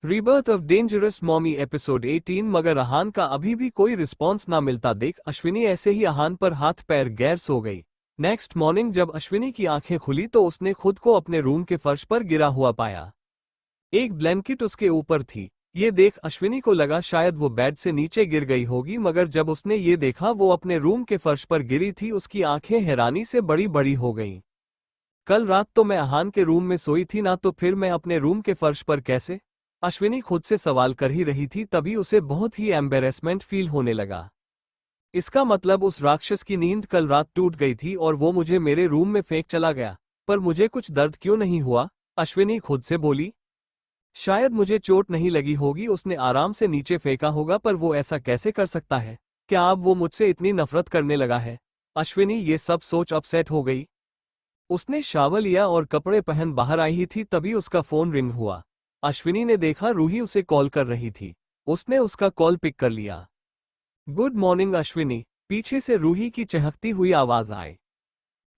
Rebirth of dangerous mommy episode 18। मगर अहान का अभी भी कोई रिस्पॉन्स ना मिलता देख अश्विनी ऐसे ही अहान पर हाथ पैर गैर सो गई। नेक्स्ट मॉर्निंग जब अश्विनी की आंखें खुली तो उसने खुद को अपने रूम के फर्श पर गिरा हुआ पाया। एक ब्लैंकेट उसके ऊपर थी। ये देख अश्विनी को लगा शायद वो बेड से नीचे गिर गई होगी, मगर जब उसने ये देखा वो अपने रूम के फर्श पर गिरी थी, उसकी आंखें हैरानी से बड़ी बड़ी हो गईं। कल रात तो मैं अहान के रूम में सोई थी ना, तो फिर मैं अपने रूम के फर्श पर कैसे? अश्विनी खुद से सवाल कर ही रही थी, तभी उसे बहुत ही एम्बेरसमेंट फील होने लगा। इसका मतलब उस राक्षस की नींद कल रात टूट गई थी और वो मुझे मेरे रूम में फेंक चला गया। पर मुझे कुछ दर्द क्यों नहीं हुआ? अश्विनी खुद से बोली। शायद मुझे चोट नहीं लगी होगी, उसने आराम से नीचे फेंका होगा, पर वो ऐसा कैसे कर सकता है? क्या अब वो मुझसे इतनी नफरत करने लगा है? अश्विनी ये सब सोच अपसेट हो गई। उसने शावर लिया और कपड़े पहन बाहर आई ही थी, तभी उसका फोन रिंग हुआ। अश्विनी ने देखा रूही उसे कॉल कर रही थी। उसने उसका कॉल पिक कर लिया। गुड मॉर्निंग अश्विनी, पीछे से रूही की चहकती हुई आवाज आई।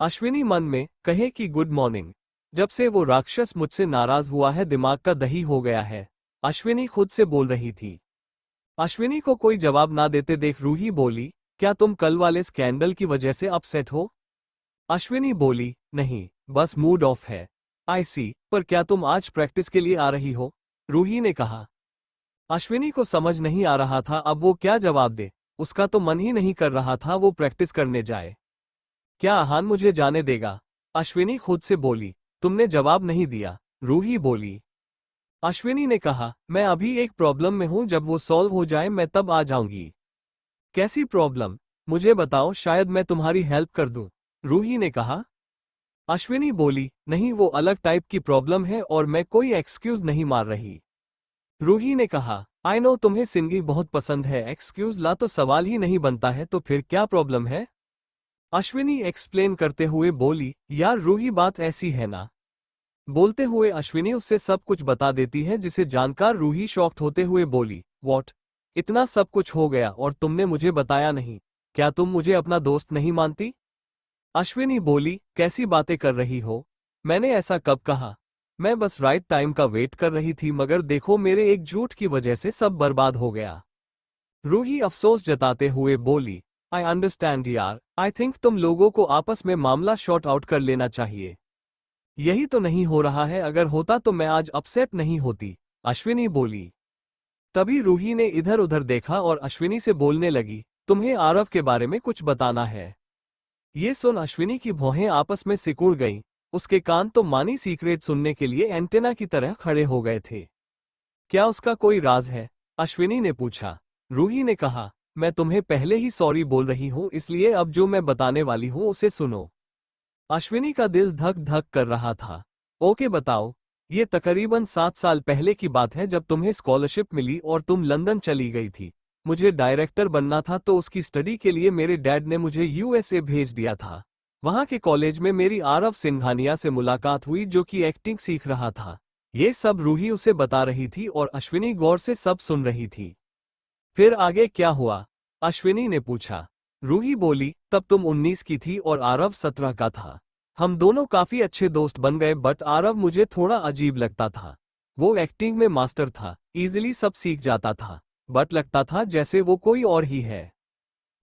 अश्विनी मन में कहे कि गुड मॉर्निंग। जब से वो राक्षस मुझसे नाराज हुआ है, दिमाग का दही हो गया है। अश्विनी खुद से बोल रही थी। अश्विनी को कोई जवाब ना देते देख रूही बोली, क्या तुम कल वाले स्कैंडल की वजह से अपसेट हो? अश्विनी बोली, नहीं, बस मूड ऑफ है। आई सी, पर क्या तुम आज प्रैक्टिस के लिए आ रही हो? रूही ने कहा। अश्विनी को समझ नहीं आ रहा था अब वो क्या जवाब दे। उसका तो मन ही नहीं कर रहा था वो प्रैक्टिस करने जाए। क्या अहान मुझे जाने देगा? अश्विनी खुद से बोली। तुमने जवाब नहीं दिया, रूही बोली। अश्विनी ने कहा, मैं अभी एक प्रॉब्लम में हूं, जब वो सॉल्व हो जाए मैं तब आ जाऊंगी। कैसी प्रॉब्लम? मुझे बताओ, शायद मैं तुम्हारी हेल्प कर दूं। रूही ने कहा। अश्विनी बोली, नहीं, वो अलग टाइप की प्रॉब्लम है और मैं कोई एक्सक्यूज नहीं मार रही। रूही ने कहा, आई नो तुम्हें सिंगिंग बहुत पसंद है, एक्सक्यूज ला तो सवाल ही नहीं बनता है, तो फिर क्या प्रॉब्लम है? अश्विनी एक्सप्लेन करते हुए बोली, यार रूही बात ऐसी है ना। बोलते हुए अश्विनी उससे सब कुछ बता देती है, जिसे जानकर रूही शॉक्ड होते हुए बोली, व्हाट? इतना सब कुछ हो गया और तुमने मुझे बताया नहीं? क्या तुम मुझे अपना दोस्त नहीं मानती? अश्विनी बोली, कैसी बातें कर रही हो? मैंने ऐसा कब कहा? मैं बस राइट टाइम का वेट कर रही थी, मगर देखो मेरे एक झूठ की वजह से सब बर्बाद हो गया। रूही अफसोस जताते हुए बोली, आई अंडरस्टैंड यार, आई थिंक तुम लोगों को आपस में मामला शॉर्ट आउट कर लेना चाहिए। यही तो नहीं हो रहा है, अगर होता तो मैं आज अपसेट नहीं होती। अश्विनी बोली। तभी रूही ने इधर उधर देखा और अश्विनी से बोलने लगी, तुम्हें आरव के बारे में कुछ बताना है। ये सुन अश्विनी की भौहें आपस में सिकुड़ गईं। उसके कान तो मानी सीक्रेट सुनने के लिए एंटेना की तरह खड़े हो गए थे। क्या उसका कोई राज है? अश्विनी ने पूछा। रूही ने कहा, मैं तुम्हें पहले ही सॉरी बोल रही हूं, इसलिए अब जो मैं बताने वाली हूं उसे सुनो। अश्विनी का दिल धक धक कर रहा था। ओके बताओ। ये तकरीबन 7 साल पहले की बात है, जब तुम्हें स्कॉलरशिप मिली और तुम लंदन चली गई थी। मुझे डायरेक्टर बनना था, तो उसकी स्टडी के लिए मेरे डैड ने मुझे यूएसए भेज दिया था। वहां के कॉलेज में मेरी आरव सिंघानिया से मुलाकात हुई, जो कि एक्टिंग सीख रहा था। ये सब रूही उसे बता रही थी और अश्विनी गौर से सब सुन रही थी। फिर आगे क्या हुआ? अश्विनी ने पूछा। रूही बोली, तब तुम 19 की थी और आरव 17 का था। हम दोनों काफी अच्छे दोस्त बन गए, बट आरव मुझे थोड़ा अजीब लगता था। वो एक्टिंग में मास्टर था, इजीली सब सीख जाता था, बट लगता था जैसे वो कोई और ही है।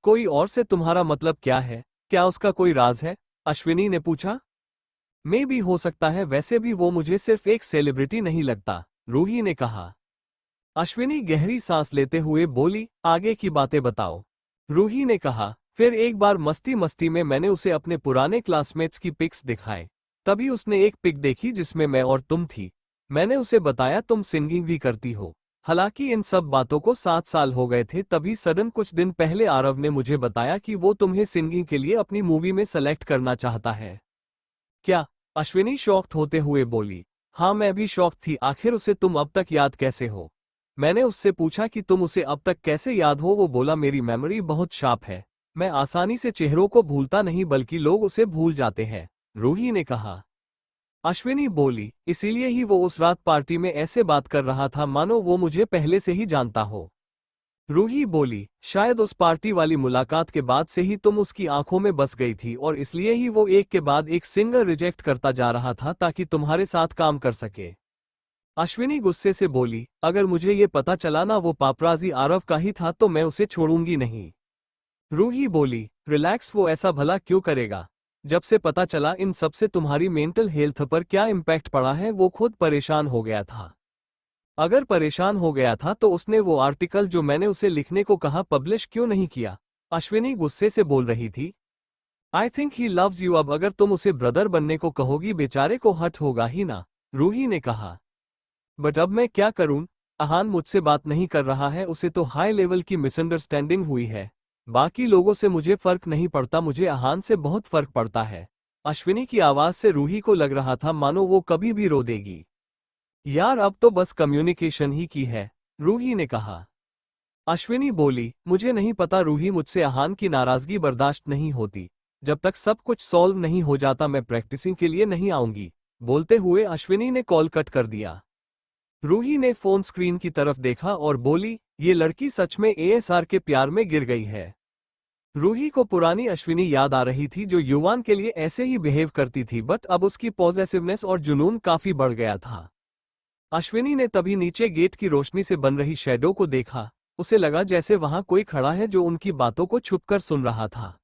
कोई और से तुम्हारा मतलब क्या है? क्या उसका कोई राज है? अश्विनी ने पूछा। मे भी हो सकता है, वैसे भी वो मुझे सिर्फ एक सेलिब्रिटी नहीं लगता, रूही ने कहा। अश्विनी गहरी सांस लेते हुए बोली, आगे की बातें बताओ। रूही ने कहा, फिर एक बार मस्ती मस्ती में मैंने उसे अपने पुराने क्लासमेट्स की पिक्स दिखाए। तभी उसने एक पिक देखी जिसमें मैं और तुम थी। मैंने उसे बताया तुम सिंगिंग भी करती हो। हालांकि इन सब बातों को 7 साल हो गए थे, तभी सडन कुछ दिन पहले आरव ने मुझे बताया कि वो तुम्हें सिंगिंग के लिए अपनी मूवी में सेलेक्ट करना चाहता है। क्या? अश्विनी शॉक्ड होते हुए बोली। हाँ, मैं भी शॉक्ड थी, आखिर उसे तुम अब तक याद कैसे हो? मैंने उससे पूछा कि तुम उसे अब तक कैसे याद हो? वो बोला, मेरी मेमोरी बहुत शार्प है, मैं आसानी से चेहरों को भूलता नहीं, बल्कि लोग उसे भूल जाते हैं, रूही ने कहा। अश्विनी बोली, इसीलिए ही वो उस रात पार्टी में ऐसे बात कर रहा था मानो वो मुझे पहले से ही जानता हो। रूही बोली, शायद उस पार्टी वाली मुलाकात के बाद से ही तुम उसकी आंखों में बस गई थी, और इसलिए ही वो एक के बाद एक सिंगर रिजेक्ट करता जा रहा था ताकि तुम्हारे साथ काम कर सके। अश्विनी गुस्से से बोली, अगर मुझे ये पता चला ना वो पापराजी आरव का ही था तो मैं उसे छोड़ूंगी नहीं। रूही बोली, रिलैक्स, वो ऐसा भला क्यों करेगा। जब से पता चला इन सब से तुम्हारी मेंटल हेल्थ पर क्या इम्पैक्ट पड़ा है वो खुद परेशान हो गया था। अगर परेशान हो गया था तो उसने वो आर्टिकल जो मैंने उसे लिखने को कहा पब्लिश क्यों नहीं किया। अश्विनी गुस्से से बोल रही थी। I think he loves you, अब अगर तुम उसे ब्रदर बनने को कहोगी बेचारे को हर्ट होगा ही ना, रूही ने कहा। बट अब मैं क्या करूं, अहान मुझसे बात नहीं कर रहा है, उसे तो हाई लेवल की मिसअंडरस्टैंडिंग हुई है। बाकी लोगों से मुझे फर्क नहीं पड़ता, मुझे अहान से बहुत फर्क पड़ता है। अश्विनी की आवाज से रूही को लग रहा था मानो वो कभी भी रो देगी। यार अब तो बस कम्युनिकेशन ही की है, रूही ने कहा। अश्विनी बोली, मुझे नहीं पता रूही, मुझसे अहान की नाराजगी बर्दाश्त नहीं होती। जब तक सब कुछ सॉल्व नहीं हो जाता मैं प्रैक्टिसिंग के लिए नहीं आऊंगी। बोलते हुए अश्विनी ने कॉल कट कर दिया। रूही ने फोन स्क्रीन की तरफ देखा और बोली, ये लड़की सच में एएसआर के प्यार में गिर गई है। रूही को पुरानी अश्विनी याद आ रही थी जो युवान के लिए ऐसे ही बिहेव करती थी, बट अब उसकी पॉजेसिवनेस और जुनून काफी बढ़ गया था। अश्विनी ने तभी नीचे गेट की रोशनी से बन रही शैडो को देखा। उसे लगा जैसे वहां कोई खड़ा है जो उनकी बातों को छुपकर सुन रहा था।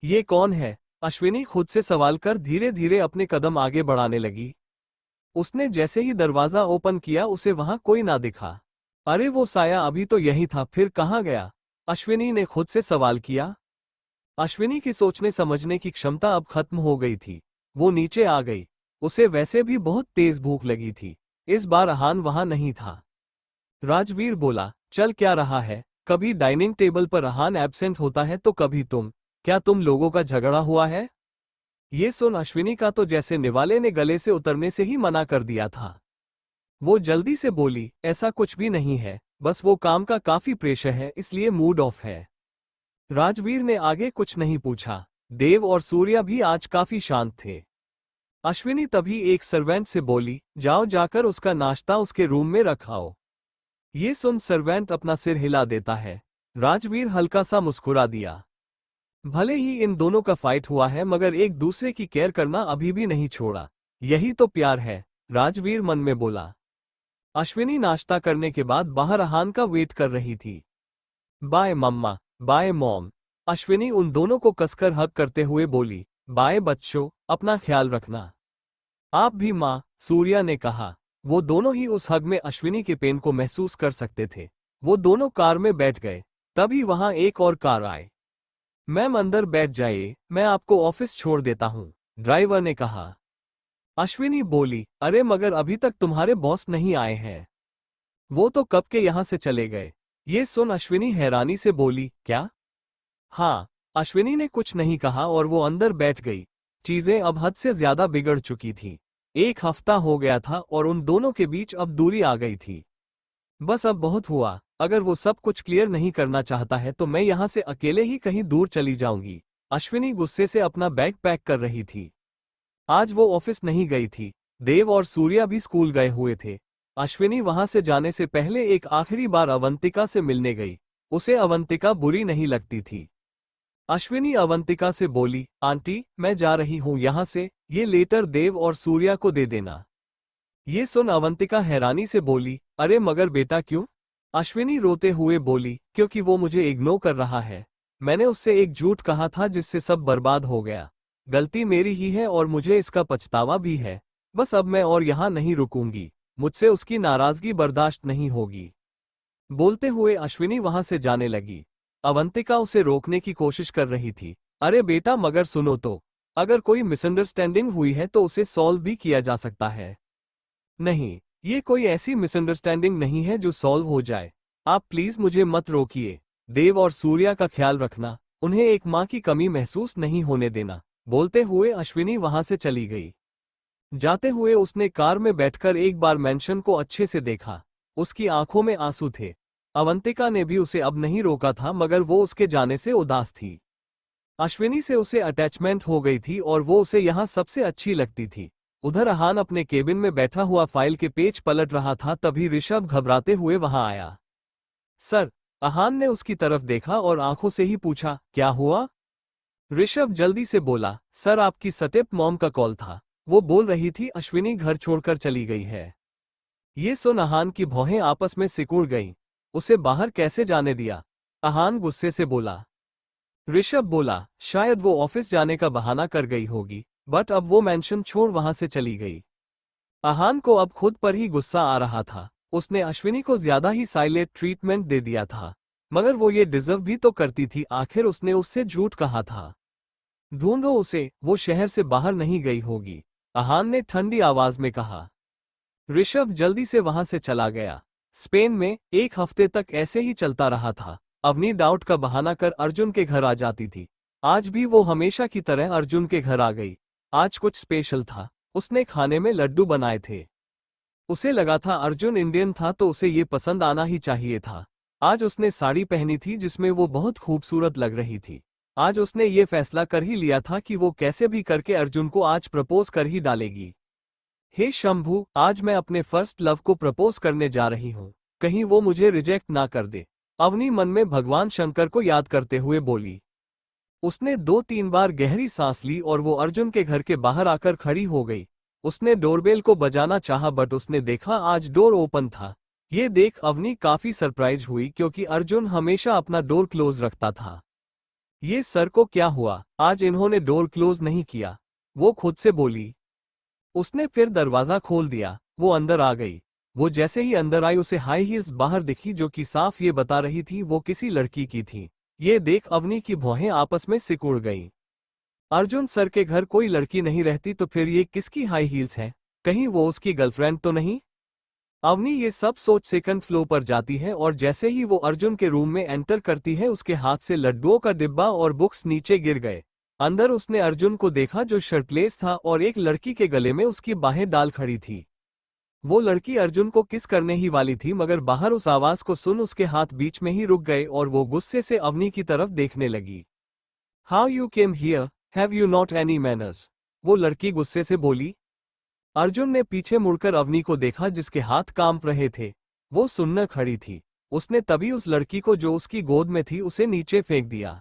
ये कौन है, अश्विनी खुद से सवाल कर धीरे धीरे अपने कदम आगे बढ़ाने लगी। उसने जैसे ही दरवाजा ओपन किया उसे वहां कोई ना दिखा। अरे वो साया अभी तो यही था, फिर कहाँ गया, अश्विनी ने खुद से सवाल किया। अश्विनी की सोचने समझने की क्षमता अब खत्म हो गई थी। वो नीचे आ गई। उसे वैसे भी बहुत तेज भूख लगी थी। इस बार अहान वहां नहीं था। राजवीर बोला, चल क्या रहा है, कभी डाइनिंग टेबल पर अहान एब्सेंट होता है तो कभी तुम, क्या तुम लोगों का झगड़ा हुआ है। ये सुन अश्विनी का तो जैसे निवाले ने गले से उतरने से ही मना कर दिया था। वो जल्दी से बोली, ऐसा कुछ भी नहीं है, बस वो काम का काफी प्रेशर है इसलिए मूड ऑफ है। राजवीर ने आगे कुछ नहीं पूछा। देव और सूर्या भी आज काफी शांत थे। अश्विनी तभी एक सर्वेंट से बोली, जाओ जाकर उसका नाश्ता उसके रूम में रखाओ। ये सुन सर्वेंट अपना सिर हिला देता है। राजवीर हल्का सा मुस्कुरा दिया। भले ही इन दोनों का फाइट हुआ है मगर एक दूसरे की केयर करना अभी भी नहीं छोड़ा। यही तो प्यार है, राजवीर मन में बोला। अश्विनी नाश्ता करने के बाद बाहर अहान का वेट कर रही थी। बाय मम्मा, बाय मॉम, अश्विनी उन दोनों को कसकर हग करते हुए बोली। बाय बच्चों, अपना ख्याल रखना। आप भी माँ, सूर्या ने कहा। वो दोनों ही उस हग में अश्विनी के पेन को महसूस कर सकते थे। वो दोनों कार में बैठ गए। तभी वहां एक और कार आए। मैम अंदर बैठ जाइए, मैं आपको ऑफिस छोड़ देता हूँ, ड्राइवर ने कहा। अश्विनी बोली, अरे मगर अभी तक तुम्हारे बॉस नहीं आए हैं। वो तो कब के यहां से चले गए। ये सुन अश्विनी हैरानी से बोली, क्या। हाँ, अश्विनी ने कुछ नहीं कहा और वो अंदर बैठ गई। चीजें अब हद से ज्यादा बिगड़ चुकी थी। एक हफ्ता हो गया था और उन दोनों के बीच अब दूरी आ गई थी। बस अब बहुत हुआ, अगर वो सब कुछ क्लियर नहीं करना चाहता है तो मैं यहां से अकेले ही कहीं दूर चली जाऊंगी। अश्विनी गुस्से से अपना बैग पैक कर रही थी। आज वो ऑफिस नहीं गई थी। देव और सूर्या भी स्कूल गए हुए थे। अश्विनी वहां से जाने से पहले एक आखिरी बार अवंतिका से मिलने गई। उसे अवंतिका बुरी नहीं लगती थी। अश्विनी अवंतिका से बोली, आंटी मैं जा रही हूं यहां से, ये लेटर देव और सूर्या को दे देना। ये सुन अवंतिका हैरानी से बोली, अरे मगर बेटा क्यों। अश्विनी रोते हुए बोली, क्योंकि वो मुझे इग्नोर कर रहा है। मैंने उससे एक झूठ कहा था जिससे सब बर्बाद हो गया। गलती मेरी ही है और मुझे इसका पछतावा भी है। बस अब मैं और यहां नहीं रुकूंगी। मुझसे उसकी नाराजगी बर्दाश्त नहीं होगी। बोलते हुए अश्विनी वहां से जाने लगी। अवंतिका उसे रोकने की कोशिश कर रही थी। अरे बेटा मगर सुनो तो, अगर कोई मिसअंडरस्टैंडिंग हुई है तो उसे सॉल्व भी किया जा सकता है। नहीं, ये कोई ऐसी मिसअंडरस्टैंडिंग नहीं है जो सॉल्व हो जाए। आप प्लीज मुझे मत रोकिए। देव और सूर्या का ख्याल रखना, उन्हें एक माँ की कमी महसूस नहीं होने देना। बोलते हुए अश्विनी वहां से चली गई। जाते हुए उसने कार में बैठकर एक बार मैंशन को अच्छे से देखा। उसकी आंखों में आंसू थे। अवंतिका ने भी उसे अब नहीं रोका था मगर वो उसके जाने से उदास थी। अश्विनी से उसे अटैचमेंट हो गई थी और वो उसे यहाँ सबसे अच्छी लगती थी। उधर अहान अपने केबिन में बैठा हुआ फाइल के पेज पलट रहा था, तभी ऋषभ घबराते हुए वहां आया। सर, अहान ने उसकी तरफ देखा और आंखों से ही पूछा, क्या हुआ। ऋषभ जल्दी से बोला, सर आपकी स्टेप मॉम का कॉल था। वो बोल रही थी अश्विनी घर छोड़कर चली गई है। ये सुन अहान की भौहें आपस में सिकुड़ गईं। उसे बाहर कैसे जाने दिया? अहान गुस्से से बोला। ऋषभ बोला, शायद वो ऑफिस जाने का बहाना कर गई होगी, बट अब वो मेंशन छोड़ वहां से चली गई। अहान को अब खुद पर ही गुस्सा आ रहा था। उसने अश्विनी को ज्यादा ही साइलेंट ट्रीटमेंट दे दिया था, मगर वो ये डिजर्व भी तो करती थी। आखिर उसने उससे झूठ कहा था। ढूंढो उसे, वो शहर से बाहर नहीं गई होगी, अहान ने ठंडी आवाज में कहा। ऋषभ जल्दी से वहां से चला गया। स्पेन में 1 हफ्ते तक ऐसे ही चलता रहा था। अवनी डाउट का बहाना कर अर्जुन के घर आ जाती थी। आज भी वो हमेशा की तरह अर्जुन के घर आ गई। आज कुछ स्पेशल था। उसने खाने में लड्डू बनाए थे। उसे लगा था अर्जुन इंडियन था तो उसे ये पसंद आना ही चाहिए था। आज उसने साड़ी पहनी थी जिसमें वो बहुत खूबसूरत लग रही थी। आज उसने ये फैसला कर ही लिया था कि वो कैसे भी करके अर्जुन को आज प्रपोज कर ही डालेगी। हे शंभू, आज मैं अपने फर्स्ट लव को प्रपोज करने जा रही हूँ। कहीं वो मुझे रिजेक्ट ना कर दे। अवनी मन में भगवान शंकर को याद करते हुए बोली। उसने 2-3 बार गहरी सांस ली और वो अर्जुन के घर के बाहर आकर खड़ी हो गई। उसने डोरबेल को बजाना चाहा बट उसने देखा आज डोर ओपन था। ये देख अवनी काफी सरप्राइज हुई क्योंकि अर्जुन हमेशा अपना डोर क्लोज रखता था। ये सर को क्या हुआ, आज इन्होंने डोर क्लोज नहीं किया? वो खुद से बोली। उसने फिर दरवाजा खोल दिया। वो अंदर आ गई। वो जैसे ही अंदर आई उसे हाई हील्स बाहर दिखी जो कि साफ ये बता रही थी वो किसी लड़की की थी। ये देख अवनी की भौहें आपस में सिकुड़ गईं। अर्जुन सर के घर कोई लड़की नहीं रहती तो फिर ये किसकी हाई हील्स हैं? कहीं वो उसकी गर्लफ्रेंड तो नहीं? अवनी ये सब सोच सेकंड फ्लोर पर जाती है और जैसे ही वो अर्जुन के रूम में एंटर करती है उसके हाथ से लड्डुओं का डिब्बा और बुक्स नीचे गिर गए। अंदर उसने अर्जुन को देखा जो शर्टलेस था और एक लड़की के गले में उसकी बाहें डाल खड़ी थी। वो लड़की अर्जुन को किस करने ही वाली थी मगर बाहर उस आवाज को सुन उसके हाथ बीच में ही रुक गए और वो गुस्से से अवनी की तरफ देखने लगी। How you came here, have you not any manners? वो लड़की गुस्से से बोली। अर्जुन ने पीछे मुड़कर अवनी को देखा जिसके हाथ कांप रहे थे। वो सुन्न खड़ी थी। उसने तभी उस लड़की को जो उसकी गोद में थी उसे नीचे फेंक दिया।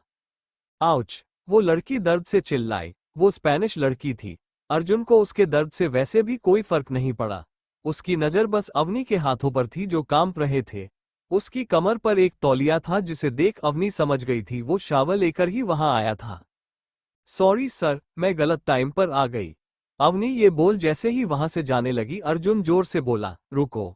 आउच! वो लड़की दर्द से चिल्लाई। वो स्पेनिश लड़की थी। अर्जुन को उसके दर्द से वैसे भी कोई फर्क नहीं पड़ा। उसकी नजर बस अवनी के हाथों पर थी जो कांप रहे थे। उसकी कमर पर एक तौलिया था जिसे देख अवनी समझ गई थी वो शावल लेकर ही वहां आया था। सॉरी सर, मैं गलत टाइम पर आ गई। अवनी ये बोल जैसे ही वहां से जाने लगी अर्जुन जोर से बोला, रुको।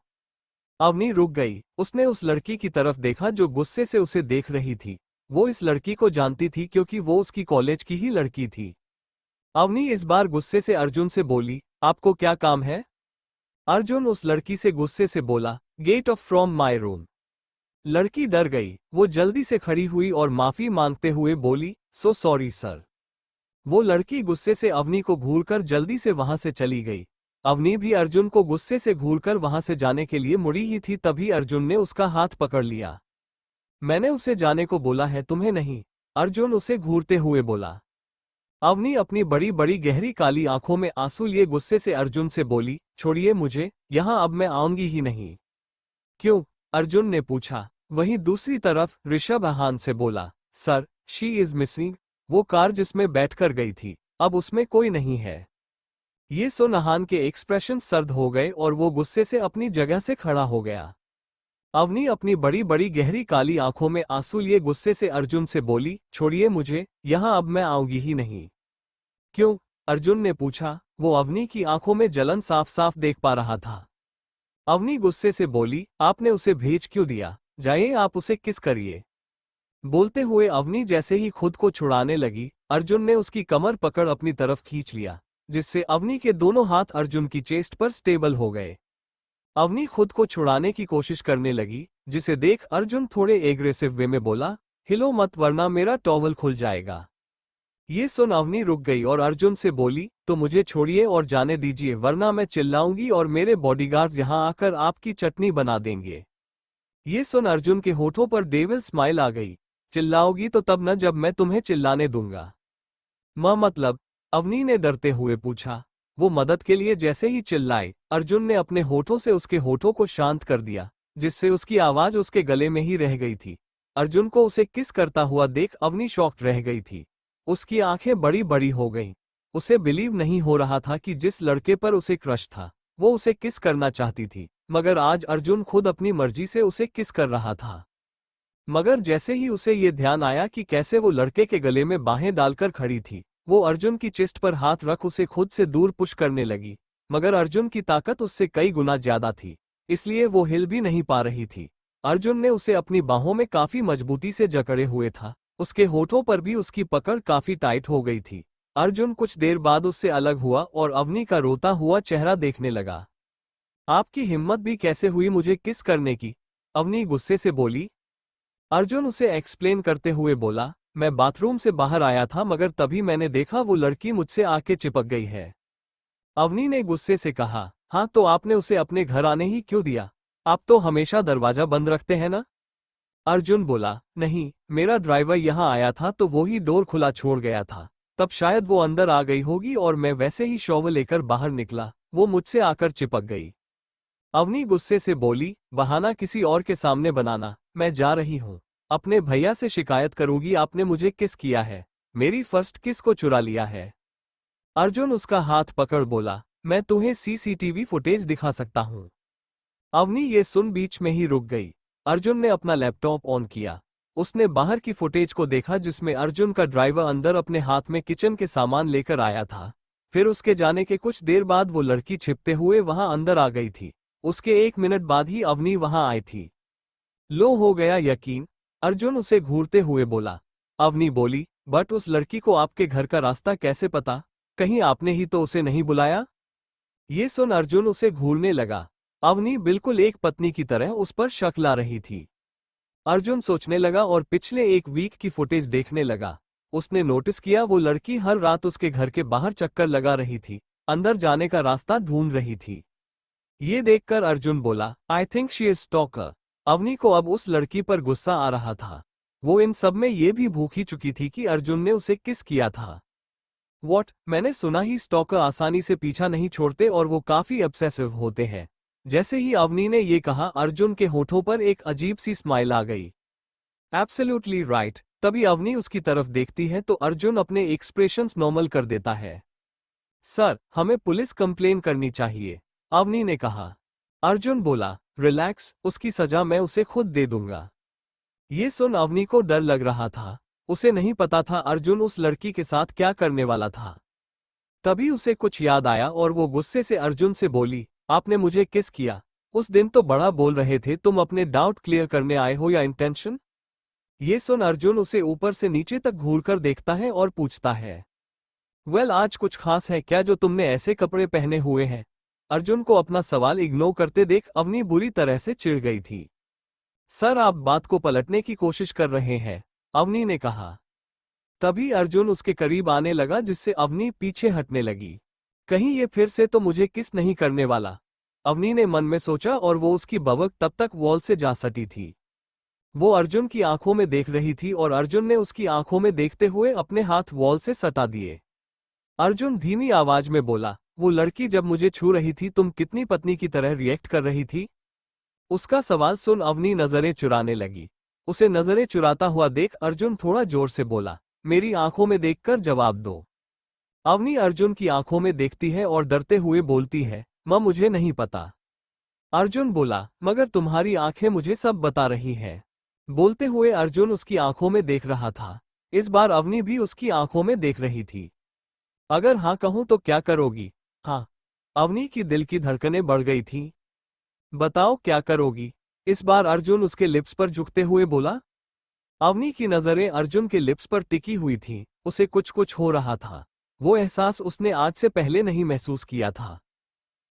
अवनी रुक गई। उसने उस लड़की की तरफ देखा जो गुस्से से उसे देख रही थी। वो इस लड़की को जानती थी क्योंकि वो उसकी कॉलेज की ही लड़की थी। अवनी इस बार गुस्से से अर्जुन से बोली, आपको क्या काम है? अर्जुन उस लड़की से गुस्से से बोला, get off from my room. लड़की डर गई। वो जल्दी से खड़ी हुई और माफी मांगते हुए बोली, सो सॉरी सर। वो लड़की गुस्से से अवनी को घूरकर जल्दी से वहां से चली गई। अवनी भी अर्जुन को गुस्से से घूरकर वहां से जाने के लिए मुड़ी ही थी तभी अर्जुन ने उसका हाथ पकड़ लिया। मैंने उसे जाने को बोला है, तुम्हें नहीं, अर्जुन उसे घूरते हुए बोला। अवनी अपनी बड़ी बड़ी गहरी काली आंखों में आंसू लिए गुस्से से अर्जुन से बोली, छोड़िए मुझे, यहां अब मैं आऊंगी ही नहीं। क्यों? अर्जुन ने पूछा। वहीं दूसरी तरफ ऋषभ अहान से बोला, सर, शी इज मिसिंग। वो कार जिसमें बैठकर गई थी, अब उसमें कोई नहीं है। ये सुन अहान के एक्सप्रेशन सर्द हो गए और वो गुस्से से अपनी जगह से खड़ा हो गया। अवनी अपनी बड़ी बड़ी गहरी काली आंखों में आंसू लिए गुस्से से अर्जुन से बोली, छोड़िए मुझे, यहां अब मैं आऊंगी ही नहीं। क्यों? अर्जुन ने पूछा। वो अवनी की आंखों में जलन साफ साफ देख पा रहा था। अवनी गुस्से से बोली, आपने उसे भेज क्यों दिया? जाइए आप उसे किस करिए। बोलते हुए अवनी जैसे ही खुद को छुड़ाने लगी, अर्जुन ने उसकी कमर पकड़ अपनी तरफ खींच लिया, जिससे अवनी के दोनों हाथ अर्जुन की चेस्ट पर स्टेबल हो गए। अवनी खुद को छुड़ाने की कोशिश करने लगी, जिसे देख अर्जुन थोड़े एग्रेसिव वे में बोला, हिलो मत वरना मेरा टॉवल खुल जाएगा। ये सुन अवनी रुक गई और अर्जुन से बोली, तो मुझे छोड़िए और जाने दीजिए वरना मैं चिल्लाऊंगी और मेरे बॉडीगार्ड्स यहां आकर आपकी चटनी बना देंगे। ये सुन अर्जुन के होठों पर डेविल स्माइल आ गई। चिल्लाओगी तो तब न जब मैं तुम्हें चिल्लाने दूंगा। मतलब? अवनी ने डरते हुए पूछा। वो मदद के लिए जैसे ही चिल्लाई, अर्जुन ने अपने होठों से उसके होठों को शांत कर दिया, जिससे उसकी आवाज उसके गले में ही रह गई थी। अर्जुन को उसे किस करता हुआ देख अवनी शॉक्ड रह गई थी। उसकी आंखें बड़ी बड़ी हो गईं। उसे बिलीव नहीं हो रहा था कि जिस लड़के पर उसे क्रश था, वो उसे किस करना चाहती थी। मगर आज अर्जुन खुद अपनी मर्जी से उसे किस कर रहा था। मगर जैसे ही उसे ये ध्यान आया कि कैसे वो लड़के के गले में बाहें डालकर खड़ी थी, वो अर्जुन की चेस्ट पर हाथ रख उसे खुद से दूर पुश करने लगी। मगर अर्जुन की ताकत उससे कई गुना ज्यादा थी, इसलिए वो हिल भी नहीं पा रही थी। अर्जुन ने उसे अपनी बाहों में काफी मजबूती से जकड़े हुए था। उसके होठों पर भी उसकी पकड़ काफी टाइट हो गई थी। अर्जुन कुछ देर बाद उससे अलग हुआ और अवनी का रोता हुआ चेहरा देखने लगा। आपकी हिम्मत भी कैसे हुई मुझे किस करने की? अवनी गुस्से से बोली। अर्जुन उसे एक्सप्लेन करते हुए बोला, मैं बाथरूम से बाहर आया था मगर तभी मैंने देखा वो लड़की मुझसे आके चिपक गई है। अवनी ने गुस्से से कहा, हाँ तो आपने उसे अपने घर आने ही क्यों दिया? आप तो हमेशा दरवाजा बंद रखते हैं ना? अर्जुन बोला, नहीं, मेरा ड्राइवर यहाँ आया था तो वो ही डोर खुला छोड़ गया था। तब शायद वो अंदर आ गई होगी और मैं वैसे ही शॉवर लेकर बाहर निकला, वो मुझसे आकर चिपक गई। अवनी गुस्से से बोली, बहाना किसी और के सामने बनाना, मैं जा रही हूँ। अपने भैया से शिकायत करूंगी आपने मुझे किस किया है, मेरी फर्स्ट किस को चुरा लिया है। अर्जुन उसका हाथ पकड़ बोला, मैं तुम्हें सीसीटीवी फुटेज दिखा सकता हूँ। अवनी ये सुन बीच में ही रुक गई। अर्जुन ने अपना लैपटॉप ऑन किया। उसने बाहर की फुटेज को देखा जिसमें अर्जुन का ड्राइवर अंदर अपने हाथ में किचन के सामान लेकर आया था। फिर उसके जाने के कुछ देर बाद वो लड़की छिपते हुए वहां अंदर आ गई थी। उसके 1 मिनट बाद ही अवनी वहां आई थी। लो हो गया यकीन? अर्जुन उसे घूरते हुए बोला। अवनी बोली, बट उस लड़की को आपके घर का रास्ता कैसे पता? कहीं आपने ही तो उसे नहीं बुलाया? ये सुन अर्जुन उसे घूरने लगा। अवनी बिल्कुल एक पत्नी की तरह उस पर शक ला रही थी। अर्जुन सोचने लगा और पिछले 1 वीक की फुटेज देखने लगा। उसने नोटिस किया वो लड़की हर रात उसके घर के बाहर चक्कर लगा रही थी, अंदर जाने का रास्ता ढूंढ रही थी। ये देखकर अर्जुन बोला, I think she is stalker. Avni को अब उस लड़की पर गुस्सा आ रहा था। वो इन सब में ये भी भूखी चुकी थी कि अर्जुन ने उसे किस किया था। वॉट? मैंने सुना ही स्टॉकर आसानी से पीछा नहीं छोड़ते और वो काफी ऑब्सेसिव होते हैं। जैसे ही अवनी ने ये कहा अर्जुन के होठों पर एक अजीब सी स्माइल आ गई। Absolutely right. तभी अवनी उसकी तरफ देखती है तो अर्जुन अपने एक्सप्रेशंस नॉर्मल कर देता है। सर, हमें पुलिस कंप्लेन करनी चाहिए, अवनी ने कहा। अर्जुन बोला, रिलैक्स, उसकी सजा मैं उसे खुद दे दूंगा। ये सुन अवनी को डर लग रहा था। उसे नहीं पता था अर्जुन उस लड़की के साथ क्या करने वाला था। तभी उसे कुछ याद आया और वो गुस्से से अर्जुन से बोली, आपने मुझे किस किया? उस दिन तो बड़ा बोल रहे थे, तुम अपने डाउट क्लियर करने आए हो या इंटेंशन? ये सुन अर्जुन उसे ऊपर से नीचे तक घूरकर देखता है और पूछता है, वेल, आज कुछ खास है क्या जो तुमने ऐसे कपड़े पहने हुए हैं? अर्जुन को अपना सवाल इग्नोर करते देख अवनी बुरी तरह से चिढ़ गई थी। सर, आप बात को पलटने की कोशिश कर रहे हैं, अवनी ने कहा। तभी अर्जुन उसके करीब आने लगा जिससे अवनी पीछे हटने लगी। कहीं ये फिर से तो मुझे किस नहीं करने वाला, अवनी ने मन में सोचा और वो उसकी बवक तब तक वॉल से जा सटी थी। वो अर्जुन की आंखों में देख रही थी और अर्जुन ने उसकी आंखों में देखते हुए अपने हाथ वॉल से सटा दिए। अर्जुन धीमी आवाज में बोला, वो लड़की जब मुझे छू रही थी तुम कितनी पत्नी की तरह रिएक्ट कर रही थी? उसका सवाल सुन अवनी नजरें चुराने लगी। उसे नजरें चुराता हुआ देख अर्जुन थोड़ा जोर से बोला, मेरी आंखों में देखकर जवाब दो। अवनी अर्जुन की आंखों में देखती है और डरते हुए बोलती है, मां मुझे नहीं पता। अर्जुन बोला, मगर तुम्हारी आंखें मुझे सब बता रही हैं। बोलते हुए अर्जुन उसकी आंखों में देख रहा था। इस बार अवनी भी उसकी आंखों में देख रही थी। अगर हाँ कहूं तो क्या करोगी? हाँ। अवनी की दिल की धड़कनें बढ़ गई थीं। बताओ क्या करोगी? इस बार अर्जुन उसके लिप्स पर झुकते हुए बोला। अवनी की नजरें अर्जुन के लिप्स पर टिकी हुई थीं। उसे कुछ कुछ हो रहा था। वो एहसास उसने आज से पहले नहीं महसूस किया था।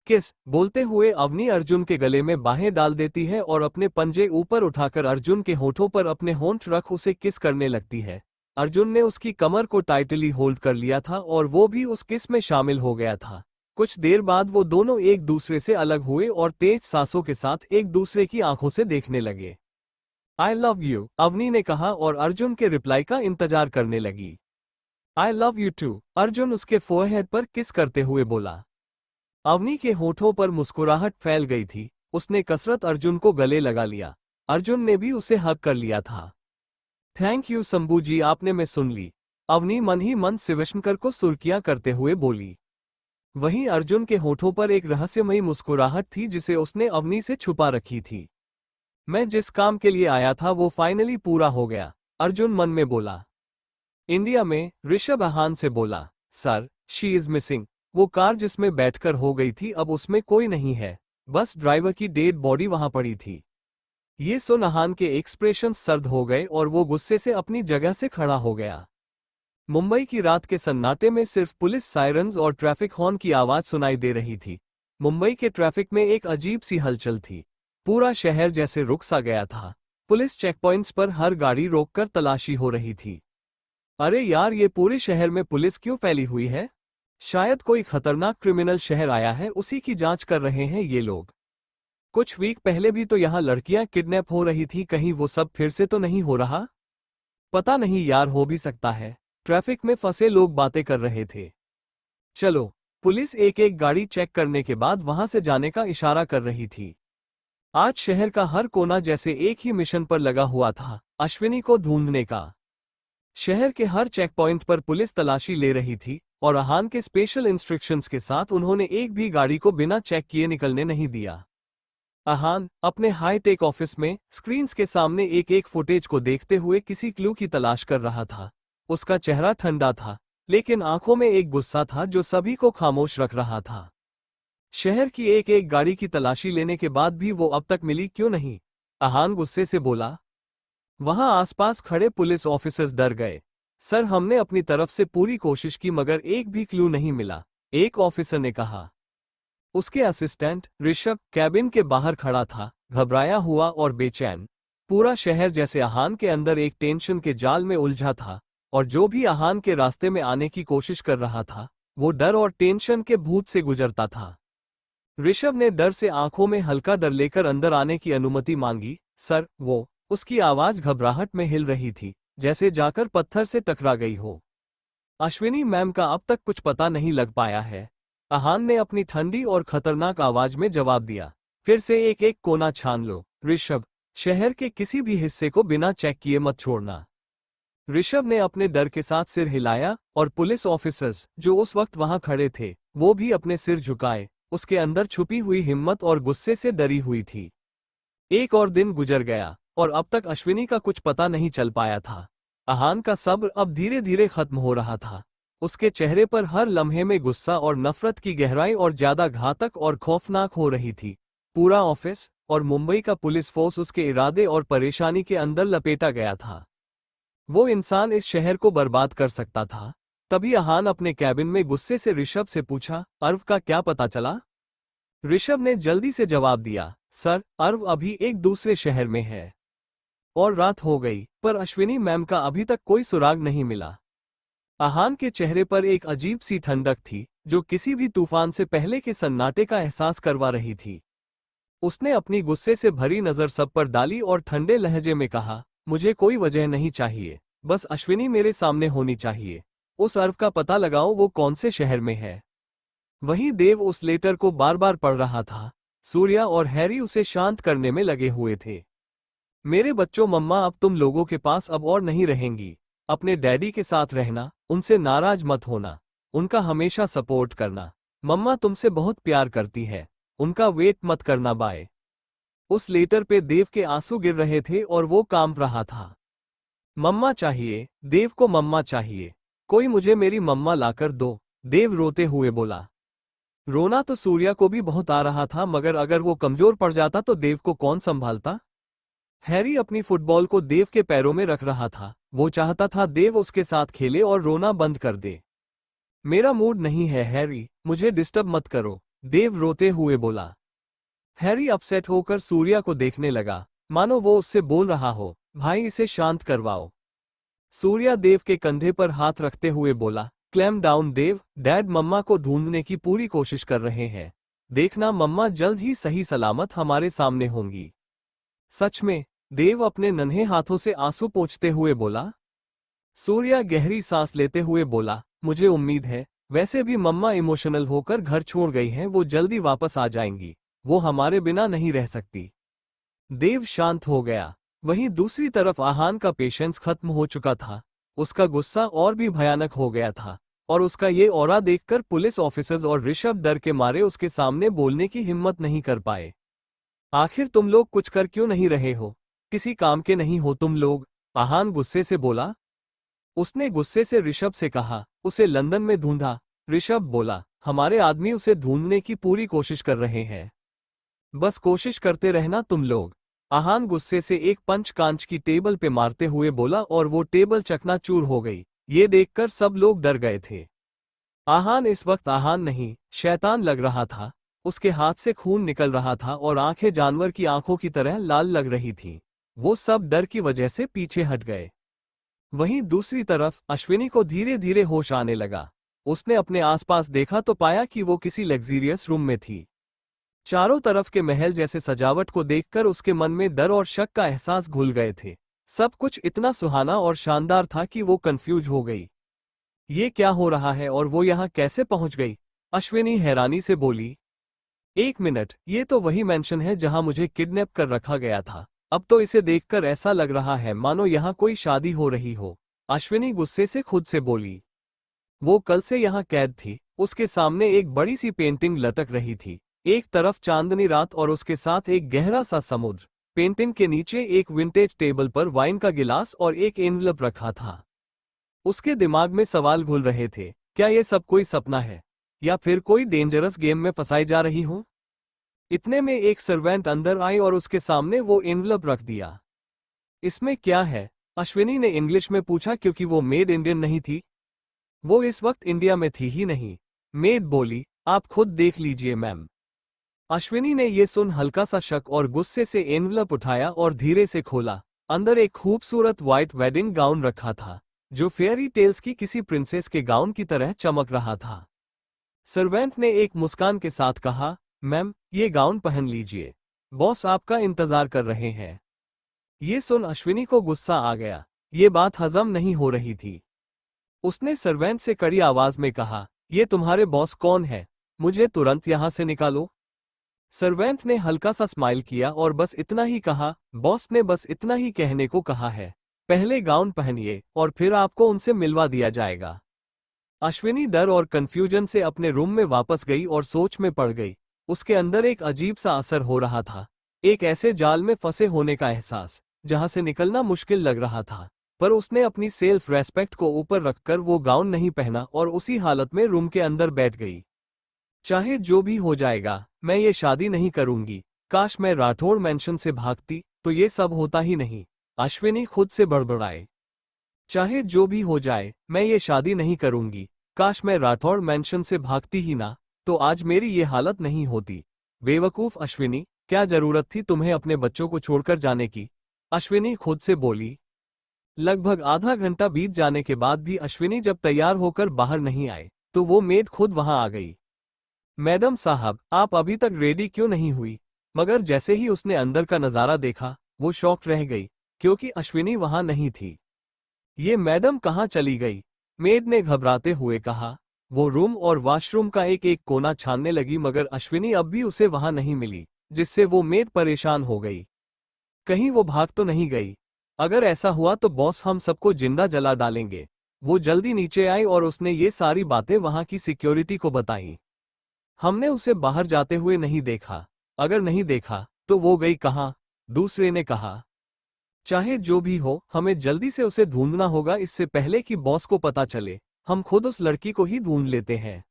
किस? बोलते हुए अवनी अर्जुन के गले में बाहें डाल देती है और अपने पंजे ऊपर उठाकर अर्जुन के होठों पर अपने होंठ रख उसे किस करने लगती है। अर्जुन ने उसकी कमर को टाइटली होल्ड कर लिया था और वो भी उस किस में शामिल हो गया था। कुछ देर बाद वो दोनों एक दूसरे से अलग हुए और तेज सांसों के साथ एक दूसरे की आंखों से देखने लगे। आई लव यू, अवनी ने कहा और अर्जुन के रिप्लाई का इंतजार करने लगी। I love you too, Arjun उसके फोरहेड पर किस करते हुए बोला। अवनी के होठों पर मुस्कुराहट फैल गई थी। उसने कसरत अर्जुन को गले लगा लिया। अर्जुन ने भी उसे हग कर लिया था। थैंक यू शंभू जी, आपने मैं सुन ली, अवनी मन ही मन शिवशंकर को सुर्खियां करते हुए बोली। वहीं अर्जुन के होठों पर एक रहस्यमयी मुस्कुराहट थी जिसे उसने अवनी से छुपा रखी थी। मैं जिस काम के लिए आया था वो फाइनली पूरा हो गया, अर्जुन मन में बोला। इंडिया में ऋषभ आहान से बोला, सर, शी इज मिसिंग। वो कार जिसमें बैठकर हो गई थी अब उसमें कोई नहीं है, बस ड्राइवर की डेड बॉडी वहां पड़ी थी। ये सुन आहान के एक्सप्रेशन सर्द हो गए और वो गुस्से से अपनी जगह से खड़ा हो गया। मुंबई की रात के सन्नाटे में सिर्फ पुलिस सायरन्स और ट्रैफिक हॉर्न की आवाज सुनाई दे रही थी। मुंबई के ट्रैफिक में एक अजीब सी हलचल थी। पूरा शहर जैसे रुक सा गया था। पुलिस चेकपॉइंट्स पर हर गाड़ी रोककर तलाशी हो रही थी। अरे यार, ये पूरे शहर में पुलिस क्यों फैली हुई है? शायद कोई खतरनाक क्रिमिनल शहर आया है, उसी की जांच कर रहे हैं ये लोग। कुछ वीक पहले भी तो यहाँ लड़कियां किडनैप हो रही थी, कहीं वो सब फिर से तो नहीं हो रहा? पता नहीं यार, हो भी सकता है। ट्रैफिक में फंसे लोग बातें कर रहे थे। चलो। पुलिस एक एक गाड़ी चेक करने के बाद वहां से जाने का इशारा कर रही थी। आज शहर का हर कोना जैसे एक ही मिशन पर लगा हुआ था, अश्विनी को ढूंढने का। शहर के हर चेक पॉइंट पर पुलिस तलाशी ले रही थी और आहान के स्पेशल इंस्ट्रक्शंस के साथ उन्होंने एक भी गाड़ी को बिना चेक किए निकलने नहीं दिया। आहान अपने हाईटेक ऑफिस में स्क्रीन्स के सामने एक एक फुटेज को देखते हुए किसी क्लू की तलाश कर रहा था। उसका चेहरा ठंडा था, लेकिन आंखों में एक गुस्सा था जो सभी को खामोश रख रहा था। शहर की एक एक गाड़ी की तलाशी लेने के बाद भी वो अब तक मिली क्यों नहीं? आहान गुस्से से बोला। वहां आसपास खड़े पुलिस ऑफिसर्स डर गए। सर, हमने अपनी तरफ से पूरी कोशिश की मगर एक भी क्लू नहीं मिला, एक ऑफिसर ने कहा। उसके असिस्टेंट ऋषभ कैबिन के बाहर खड़ा था, घबराया हुआ और बेचैन। पूरा शहर जैसे आहान के अंदर एक टेंशन के जाल में उलझा था, और जो भी आहान के रास्ते में आने की कोशिश कर रहा था वो डर और टेंशन के भूत से गुजरता था। ऋषभ ने डर से आंखों में हल्का डर लेकर अंदर आने की अनुमति मांगी। सर, वो। उसकी आवाज घबराहट में हिल रही थी, जैसे जाकर पत्थर से टकरा गई हो। अश्विनी मैम का अब तक कुछ पता नहीं लग पाया है, आहान ने अपनी ठंडी और खतरनाक आवाज में जवाब दिया। फिर से एक एक कोना छान लो ऋषभ, शहर के किसी भी हिस्से को बिना चेक किए मत छोड़ना। ऋषभ ने अपने डर के साथ सिर हिलाया और पुलिस ऑफिसर्स जो उस वक्त वहां खड़े थे वो भी अपने सिर झुकाए। उसके अंदर छुपी हुई हिम्मत और गुस्से से डरी हुई थी। एक और दिन गुजर गया और अब तक अश्विनी का कुछ पता नहीं चल पाया था। आहान का सब्र अब धीरे धीरे खत्म हो रहा था। उसके चेहरे पर हर लम्हे में गुस्सा और नफरत की गहराई और ज्यादा घातक और खौफनाक हो रही थी। पूरा ऑफिस और मुंबई का पुलिस फोर्स उसके इरादे और परेशानी के अंदर लपेटा गया था। वो इंसान इस शहर को बर्बाद कर सकता था। तभी आहान अपने कैबिन में गुस्से से ऋषभ से पूछा, अर्व का क्या पता चला? ऋषभ ने जल्दी से जवाब दिया, सर, अर्व अभी एक दूसरे शहर में है। और रात हो गई पर अश्विनी मैम का अभी तक कोई सुराग नहीं मिला। आहान के चेहरे पर एक अजीब सी ठंडक थी जो किसी भी तूफान से पहले के सन्नाटे का एहसास करवा रही थी। उसने अपनी गुस्से से भरी नजर सब पर डाली और ठंडे लहजे में कहा, मुझे कोई वजह नहीं चाहिए, बस अश्विनी मेरे सामने होनी चाहिए। उस अर्व का पता लगाओ वो कौन से शहर में है। वहीं देव उस लेटर को बार बार पढ़ रहा था। सूर्या और हैरी उसे शांत करने में लगे हुए थे। मेरे बच्चों, मम्मा अब तुम लोगों के पास अब और नहीं रहेंगी। अपने डैडी के साथ रहना, उनसे नाराज मत होना, उनका हमेशा सपोर्ट करना। मम्मा तुमसे बहुत प्यार करती है, उनका वेट मत करना, बाय। उस लेटर पे देव के आंसू गिर रहे थे और वो कांप रहा था। मम्मा चाहिए, देव को मम्मा चाहिए, कोई मुझे मेरी मम्मा लाकर दो, देव रोते हुए बोला। रोना तो सूर्या को भी बहुत आ रहा था मगर अगर वो कमजोर पड़ जाता तो देव को कौन संभालता? हैरी अपनी फुटबॉल को देव के पैरों में रख रहा था। वो चाहता था देव उसके साथ खेले और रोना बंद कर दे। मेरा मूड नहीं है हैरी, मुझे डिस्टर्ब मत करो, देव रोते हुए बोला। हैरी अपसेट होकर सूर्या को देखने लगा, मानो वो उससे बोल रहा हो, भाई इसे शांत करवाओ। सूर्या देव के कंधे पर हाथ रखते हुए बोला, क्लैम डाउन देव, डैड मम्मा को ढूंढने की पूरी कोशिश कर रहे हैं। देखना मम्मा जल्द ही सही सलामत हमारे सामने होंगी। सच में? देव अपने नन्हे हाथों से आंसू पोंछते हुए बोला। सूर्या गहरी सांस लेते हुए बोला, मुझे उम्मीद है, वैसे भी मम्मा इमोशनल होकर घर छोड़ गई हैं, वो जल्दी वापस आ जाएंगी, वो हमारे बिना नहीं रह सकती। देव शांत हो गया। वहीं दूसरी तरफ आहान का पेशेंस खत्म हो चुका था। उसका गुस्सा और भी भयानक हो गया था। और उसका ये ऑरा देखकर पुलिस ऑफिसर्स और ऋषभ डर के मारे उसके सामने बोलने की हिम्मत नहीं कर पाए। आखिर तुम लोग कुछ कर क्यों नहीं रहे हो? किसी काम के नहीं हो तुम लोग? आहान गुस्से से बोला। उसने गुस्से से ऋषभ से कहा, उसे लंदन में ढूंढा। ऋषभ बोला, हमारे आदमी उसे ढूंढने की पूरी कोशिश कर रहे हैं। बस कोशिश करते रहना तुम लोग। आहान गुस्से से एक पंच कांच की टेबल पे मारते हुए बोला और वो टेबल चकनाचूर हो गई। ये देखकर सब लोग डर गए थे। आहान इस वक्त आहान नहीं, शैतान लग रहा था। उसके हाथ से खून निकल रहा था और आंखें जानवर की आंखों की तरह लाल लग रही थीं। वो सब डर की वजह से पीछे हट गए। वहीं दूसरी तरफ अश्विनी को धीरे धीरे होश आने लगा। उसने अपने आसपास देखा तो पाया कि वो किसी लग्जीरियस रूम में थी। चारों तरफ के महल जैसे सजावट को देखकर उसके मन में डर और शक का एहसास घुल गए थे। सब कुछ इतना सुहाना और शानदार था कि वो कंफ्यूज हो गई। ये क्या हो रहा है और वो यहाँ कैसे पहुंच गई? अश्विनी हैरानी से बोली। एक मिनट, ये तो वही मैंशन है जहां मुझे किडनैप कर रखा गया था। अब तो इसे देखकर ऐसा लग रहा है मानो यहाँ कोई शादी हो रही हो। अश्विनी गुस्से से खुद से बोली। वो कल से यहाँ कैद थी। उसके सामने एक बड़ी सी पेंटिंग लटक रही थी। एक तरफ चांदनी रात और उसके साथ एक गहरा सा समुद्र। पेंटिंग के नीचे एक विंटेज टेबल पर वाइन का गिलास और एक एनवलप रखा था। उसके दिमाग में सवाल घुल रहे थे, क्या ये सब कोई सपना है या फिर कोई डेंजरस गेम में फंसाई जा रही हूं? इतने में एक सर्वेंट अंदर आई और उसके सामने वो एनवलप रख दिया। इसमें क्या है? अश्विनी ने इंग्लिश में पूछा क्योंकि वो मेड इंडियन नहीं थी। वो इस वक्त इंडिया में थी ही नहीं। मेड बोली, आप खुद देख लीजिए मैम। अश्विनी ने ये सुन हल्का सा शक और गुस्से से एनवलप उठाया और धीरे से खोला। अंदर एक खूबसूरत व्हाइट वेडिंग गाउन रखा था, जो फेयरी टेल्स की किसी प्रिंसेस के गाउन की तरह चमक रहा था। सर्वेंट ने एक मुस्कान के साथ कहा, मैम, ये गाउन पहन लीजिए। बॉस आपका इंतजार कर रहे हैं। ये सुन अश्विनी को गुस्सा आ गया। ये बात हजम नहीं हो रही थी। उसने सर्वेंट से कड़ी आवाज में कहा, ये तुम्हारे बॉस कौन है? मुझे तुरंत यहां से निकालो। सर्वेंट ने हल्का सा स्माइल किया और बस इतना ही कहा, बॉस ने बस इतना ही कहने को कहा है। पहले गाउन पहनिए और फिर आपको उनसे मिलवा दिया जाएगा। अश्विनी डर और कंफ्यूजन से अपने रूम में वापस गई और सोच में पड़ गई। उसके अंदर एक अजीब सा असर हो रहा था। एक ऐसे जाल में फंसे होने का एहसास, जहां से निकलना मुश्किल लग रहा था। पर उसने अपनी सेल्फ रेस्पेक्ट को ऊपर रखकर वो गाउन नहीं पहना और उसी हालत में रूम के अंदर बैठ गई। चाहे जो भी हो जाएगा, मैं ये शादी नहीं करूंगी। काश मैं राठौड़ मैंशन से भागती तो ये सब होता ही नहीं। अश्विनी खुद से बड़बड़ाए। चाहे जो भी हो जाए, मैं ये शादी नहीं करूंगी। काश मैं राठौड़ मैंशन से भागती ही ना, तो आज मेरी ये हालत नहीं होती। बेवकूफ अश्विनी, क्या जरूरत थी तुम्हें अपने बच्चों को छोड़कर जाने की? अश्विनी खुद से बोली। लगभग आधा घंटा बीत जाने के बाद भी अश्विनी जब तैयार होकर बाहर नहीं आए, तो वो मेड खुद वहां आ गई। मैडम साहब, आप अभी तक रेडी क्यों नहीं हुई? मगर जैसे ही उसने अंदर का नजारा देखा, वो शॉक रह गई, क्योंकि अश्विनी वहां नहीं थी। ये मैडम कहाँ चली गई? मेड ने घबराते हुए कहा। वो रूम और वॉशरूम का एक एक कोना छानने लगी मगर अश्विनी अब भी उसे वहां नहीं मिली, जिससे वो मेड परेशान हो गई। कहीं वो भाग तो नहीं गई? अगर ऐसा हुआ तो बॉस हम सबको जिंदा जला डालेंगे। वो जल्दी नीचे आई और उसने ये सारी बातें वहां की सिक्योरिटी को बताई। हमने उसे बाहर जाते हुए नहीं देखा। अगर नहीं देखा तो वो गई कहाँ? दूसरे ने कहा। चाहे जो भी हो, हमें जल्दी से उसे ढूंढना होगा इससे पहले कि बॉस को पता चले। हम खुद उस लड़की को ही ढूंढ लेते हैं।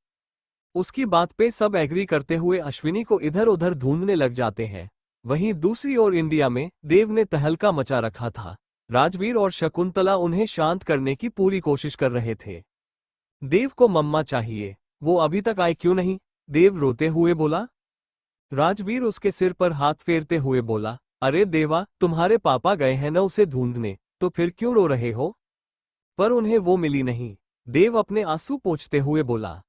उसकी बात पे सब एग्री करते हुए अश्विनी को इधर उधर ढूंढने लग जाते हैं। वहीं दूसरी ओर इंडिया में देव ने तहलका मचा रखा था। राजवीर और शकुंतला उन्हें शांत करने की पूरी कोशिश कर रहे थे। देव को मम्मा चाहिए, वो अभी तक आए क्यों नहीं? देव रोते हुए बोला। राजवीर उसके सिर पर हाथ फेरते हुए बोला, अरे देवा, तुम्हारे पापा गए हैं न उसे ढूंढने, तो फिर क्यों रो रहे हो? पर उन्हें वो मिली नहीं। देव अपने आंसू पोंछते हुए बोला।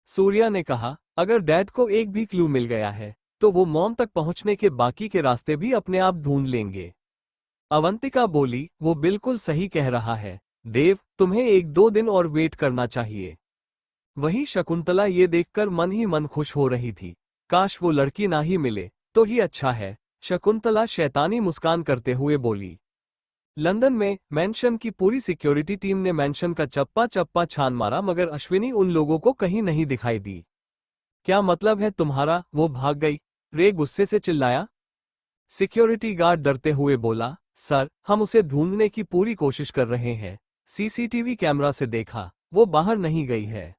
सूर्या ने कहा, अगर डैड को एक भी क्लू मिल गया है, तो वो मॉम तक पहुंचने के बाकी के रास्ते भी अपने आप ढूंढ लेंगे। अवंतिका बोली, वो बिल्कुल सही कह रहा है। देव, तुम्हें 1-2 दिन और वेट करना चाहिए। वहीं शकुंतला ये देखकर मन ही मन खुश हो रही थी। काश वो लड़की ना ही मिले तो ही अच्छा है। शकुंतला शैतानी मुस्कान करते हुए बोली। लंदन में मेंशन की पूरी सिक्योरिटी टीम ने मेंशन का चप्पा चप्पा छान मारा, मगर अश्विनी उन लोगों को कहीं नहीं दिखाई दी। क्या मतलब है तुम्हारा? वो भाग गई, रे गुस्से से चिल्लाया। सिक्योरिटी गार्ड डरते हुए बोला, सर, हम उसे ढूंढने की पूरी कोशिश कर रहे हैं। सीसीटीवी कैमरा से देखा, वो बाहर नहीं गई है।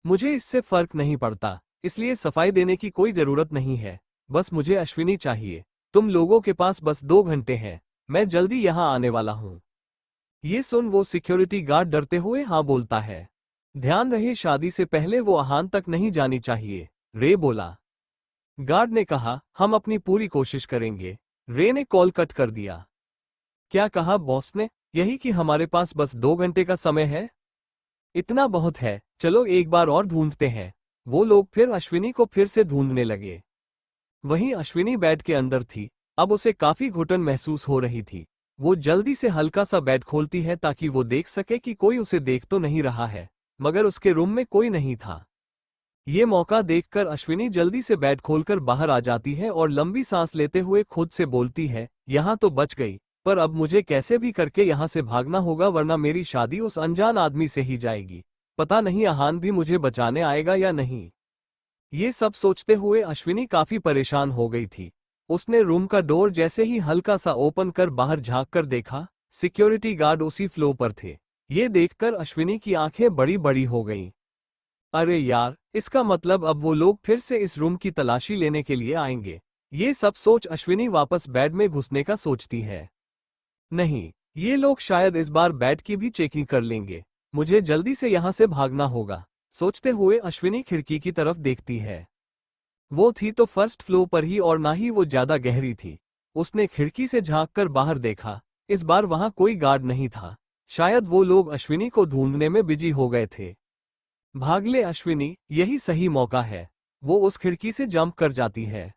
मुझे इससे फर्क नहीं पड़ता, इसलिए सफाई देने की कोई जरूरत नहीं है। बस मुझे अश्विनी चाहिए। तुम लोगों के पास बस 2 घंटे हैं, मैं जल्दी यहां आने वाला हूं। ये सुन वो सिक्योरिटी गार्ड डरते हुए हाँ बोलता है। ध्यान रहे, शादी से पहले वो आहान तक नहीं जानी चाहिए, रे बोला। गार्ड ने कहा, हम अपनी पूरी कोशिश करेंगे। रे ने कॉल कट कर दिया। क्या कहा बॉस ने? यही कि हमारे पास बस 2 घंटे का समय है। इतना बहुत है, चलो एक बार और ढूंढते हैं। वो लोग फिर अश्विनी को फिर से ढूंढने लगे। वहीं अश्विनी बेड के अंदर थी। अब उसे काफी घुटन महसूस हो रही थी। वो जल्दी से हल्का सा बेड खोलती है ताकि वो देख सके कि कोई उसे देख तो नहीं रहा है, मगर उसके रूम में कोई नहीं था। ये मौका देखकर अश्विनी जल्दी से बेड खोलकर बाहर आ जाती है और लंबी सांस लेते हुए खुद से बोलती है, यहाँ तो बच गई, पर अब मुझे कैसे भी करके यहाँ से भागना होगा, वरना मेरी शादी उस अनजान आदमी से ही जाएगी। पता नहीं आहान भी मुझे बचाने आएगा या नहीं। ये सब सोचते हुए अश्विनी काफी परेशान हो गई थी। उसने रूम का डोर जैसे ही हल्का सा ओपन कर बाहर झांक कर देखा, सिक्योरिटी गार्ड उसी फ्लोर पर थे। ये देखकर अश्विनी की आंखें बड़ी बड़ी हो गईं। अरे यार, इसका मतलब अब वो लोग फिर से इस रूम की तलाशी लेने के लिए आएंगे। ये सब सोच अश्विनी वापस बेड में घुसने का सोचती है। नहीं, ये लोग शायद इस बार बेड की भी चेकिंग कर लेंगे। मुझे जल्दी से यहाँ से भागना होगा, सोचते हुए अश्विनी खिड़की की तरफ देखती है। वो थी तो फर्स्ट फ्लोर पर ही और ना ही वो ज्यादा गहरी थी। उसने खिड़की से झांककर बाहर देखा। इस बार वहां कोई गार्ड नहीं था। शायद वो लोग अश्विनी को ढूंढने में बिजी हो गए थे। भाग ले अश्विनी, यही सही मौका है। वो उस खिड़की से जंप कर जाती है।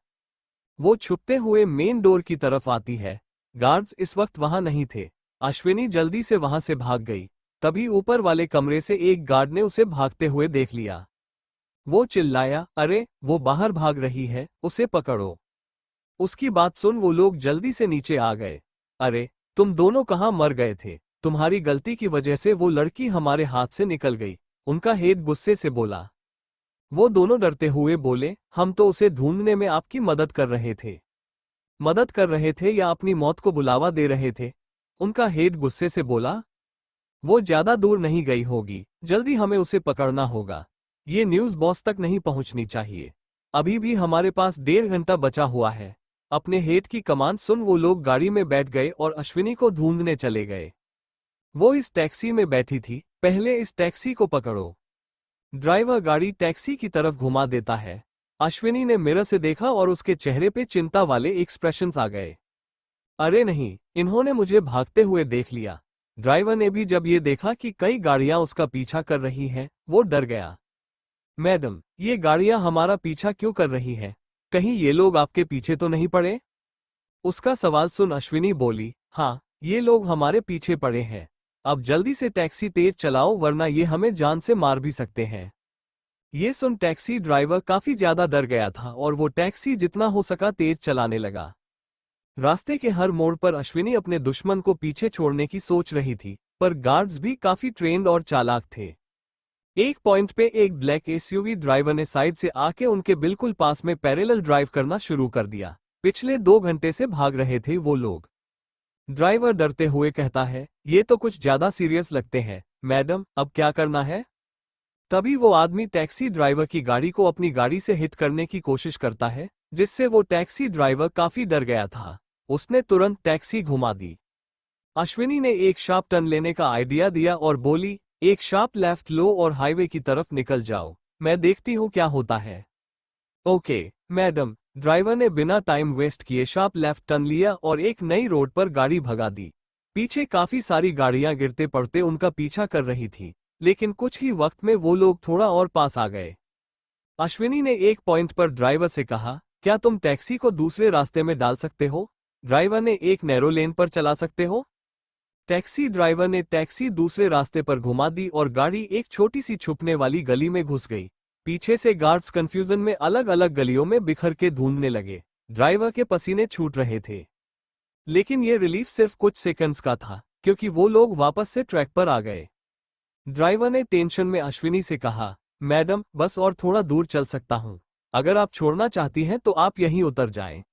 वो छुपते हुए मेन डोर की तरफ आती है। गार्ड्स इस वक्त वहां नहीं थे। अश्विनी जल्दी से वहां से भाग गई। तभी ऊपर वाले कमरे से एक गार्ड ने उसे भागते हुए देख लिया। वो चिल्लाया, अरे, वो बाहर भाग रही है, उसे पकड़ो। उसकी बात सुन वो लोग जल्दी से नीचे आ गए। अरे, तुम दोनों कहाँ मर गए थे? तुम्हारी गलती की वजह से वो लड़की हमारे हाथ से निकल गई, उनका हेड गुस्से से बोला। वो दोनों डरते हुए बोले, हम तो उसे ढूंढने में आपकी मदद कर रहे थे। मदद कर रहे थे या अपनी मौत को बुलावा दे रहे थे? उनका हेड गुस्से से बोला। वो ज्यादा दूर नहीं गई होगी, जल्दी हमें उसे पकड़ना होगा। ये न्यूज़ बॉस तक नहीं पहुंचनी चाहिए। अभी भी हमारे पास 1.5 घंटा बचा हुआ है। अपने हेड की कमांड सुन वो लोग गाड़ी में बैठ गए और अश्विनी को ढूंढने चले गए। वो इस टैक्सी में बैठी थी, पहले इस टैक्सी को पकड़ो। ड्राइवर गाड़ी टैक्सी की तरफ घुमा देता है। अश्विनी ने मिरर से देखा और उसके चेहरे पे चिंता वाले एक्सप्रेशंस आ गए। अरे नहीं, इन्होंने मुझे भागते हुए देख लिया। ड्राइवर ने भी जब ये देखा कि कई गाड़ियां उसका पीछा कर रही हैं, वो डर गया। मैडम, ये गाड़ियां हमारा पीछा क्यों कर रही हैं? कहीं ये लोग आपके पीछे तो नहीं पड़े? उसका सवाल सुन अश्विनी बोली, हाँ, ये लोग हमारे पीछे पड़े हैं। अब जल्दी से टैक्सी तेज चलाओ, वरना ये हमें जान से मार भी सकते हैं। ये सुन टैक्सी ड्राइवर काफी ज्यादा डर गया था और वो टैक्सी जितना हो सका तेज चलाने लगा। रास्ते के हर मोड़ पर अश्विनी अपने दुश्मन को पीछे छोड़ने की सोच रही थी, पर गार्ड्स भी काफी ट्रेन्ड और चालाक थे। एक पॉइंट पे एक ब्लैक एसयूवी ड्राइवर ने साइड से आके उनके बिल्कुल पास में पैरेलल ड्राइव करना शुरू कर दिया। पिछले 2 घंटे से भाग रहे थे वो लोग। ड्राइवर डरते हुए कहता है, ये तो कुछ ज्यादा सीरियस लगते हैं। मैडम, अब क्या करना है? तभी वो आदमी टैक्सी ड्राइवर की गाड़ी को अपनी गाड़ी से हिट करने की कोशिश करता है, जिससे वो टैक्सी ड्राइवर काफी डर गया था। उसने तुरंत टैक्सी घुमा दी। अश्विनी ने एक शार्प टर्न लेने का आइडिया दिया और बोली, एक शार्प लेफ्ट लो और हाईवे की तरफ निकल जाओ, मैं देखती हूँ क्या होता है। Okay madam. ड्राइवर ने बिना टाइम वेस्ट किए शार्प लेफ्ट टर्न लिया और एक नई रोड पर गाड़ी भगा दी। पीछे काफी सारी गाड़ियां गिरते पड़ते उनका पीछा कर रही थी, लेकिन कुछ ही वक्त में वो लोग थोड़ा और पास आ गए। अश्विनी ने एक पॉइंट पर ड्राइवर से कहा, क्या तुम टैक्सी को दूसरे रास्ते में डाल सकते हो? ड्राइवर ने, एक नैरो लेन पर चला सकते हो? टैक्सी ड्राइवर ने टैक्सी दूसरे रास्ते पर घुमा दी और गाड़ी एक छोटी सी छुपने वाली गली में घुस गई। पीछे से गार्ड्स कंफ्यूजन में अलग अलग गलियों में बिखर के ढूंढने लगे। ड्राइवर के पसीने छूट रहे थे। लेकिन ये रिलीफ सिर्फ कुछ सेकंड्स का था, क्योंकि वो लोग वापस से ट्रैक पर आ गए। ड्राइवर ने टेंशन में अश्विनी से कहा, मैडम बस और थोड़ा दूर चल सकता हूँ, अगर आप छोड़ना चाहती हैं तो आप यहीं उतर जाएं।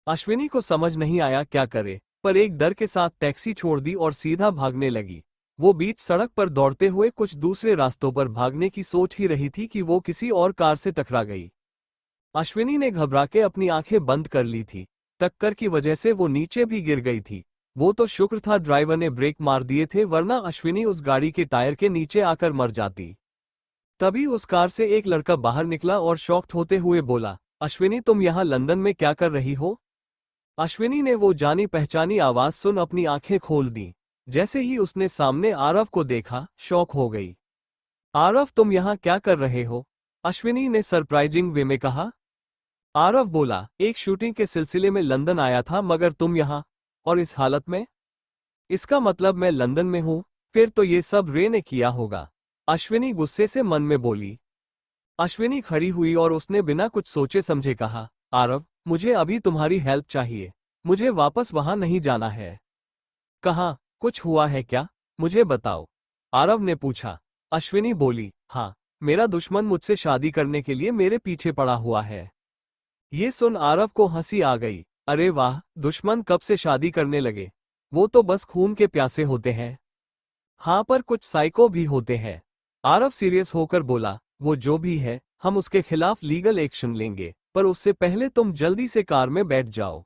अश्विनी को समझ नहीं आया क्या करे, पर एक डर के साथ टैक्सी छोड़ दी और सीधा भागने लगी। वो बीच सड़क पर दौड़ते हुए कुछ दूसरे रास्तों पर भागने की सोच ही रही थी कि वो किसी और कार से टकरा गई। अश्विनी ने घबरा के अपनी आंखें बंद कर ली थी। टक्कर की वजह से वो नीचे भी गिर गई थी। वो तो शुक्र था ड्राइवर ने ब्रेक मार दिए थे, वरना अश्विनी उस गाड़ी के टायर के नीचे आकर मर जाती। तभी उस कार से एक लड़का बाहर निकला और शॉक्ड होते हुए बोला, अश्विनी तुम यहाँ लंदन में क्या कर रही हो? अश्विनी ने वो जानी पहचानी आवाज सुन अपनी आंखें खोल दी। जैसे ही उसने सामने आरव को देखा, शॉक हो गई। आरव तुम यहाँ क्या कर रहे हो? अश्विनी ने सरप्राइजिंग वे में कहा। आरव बोला, एक शूटिंग के सिलसिले में लंदन आया था, मगर तुम यहाँ और इस हालत में? इसका मतलब मैं लंदन में हूँ? फिर तो ये सब रे ने किया होगा। अश्विनी गुस्से से मन में बोली। अश्विनी खड़ी हुई और उसने बिना कुछ सोचे समझे कहा, आरव मुझे अभी तुम्हारी हेल्प चाहिए, मुझे वापस वहां नहीं जाना है। कहाँ, कुछ हुआ है क्या? मुझे बताओ, आरव ने पूछा। अश्विनी बोली, हाँ, मेरा दुश्मन मुझसे शादी करने के लिए मेरे पीछे पड़ा हुआ है। ये सुन आरव को हंसी आ गई। अरे वाह, दुश्मन कब से शादी करने लगे? वो तो बस खून के प्यासे होते हैं। हाँ, पर कुछ साइको भी होते हैं। आरव सीरियस होकर बोला, वो जो भी है, हम उसके खिलाफ लीगल एक्शन लेंगे, पर उससे पहले तुम जल्दी से कार में बैठ जाओ।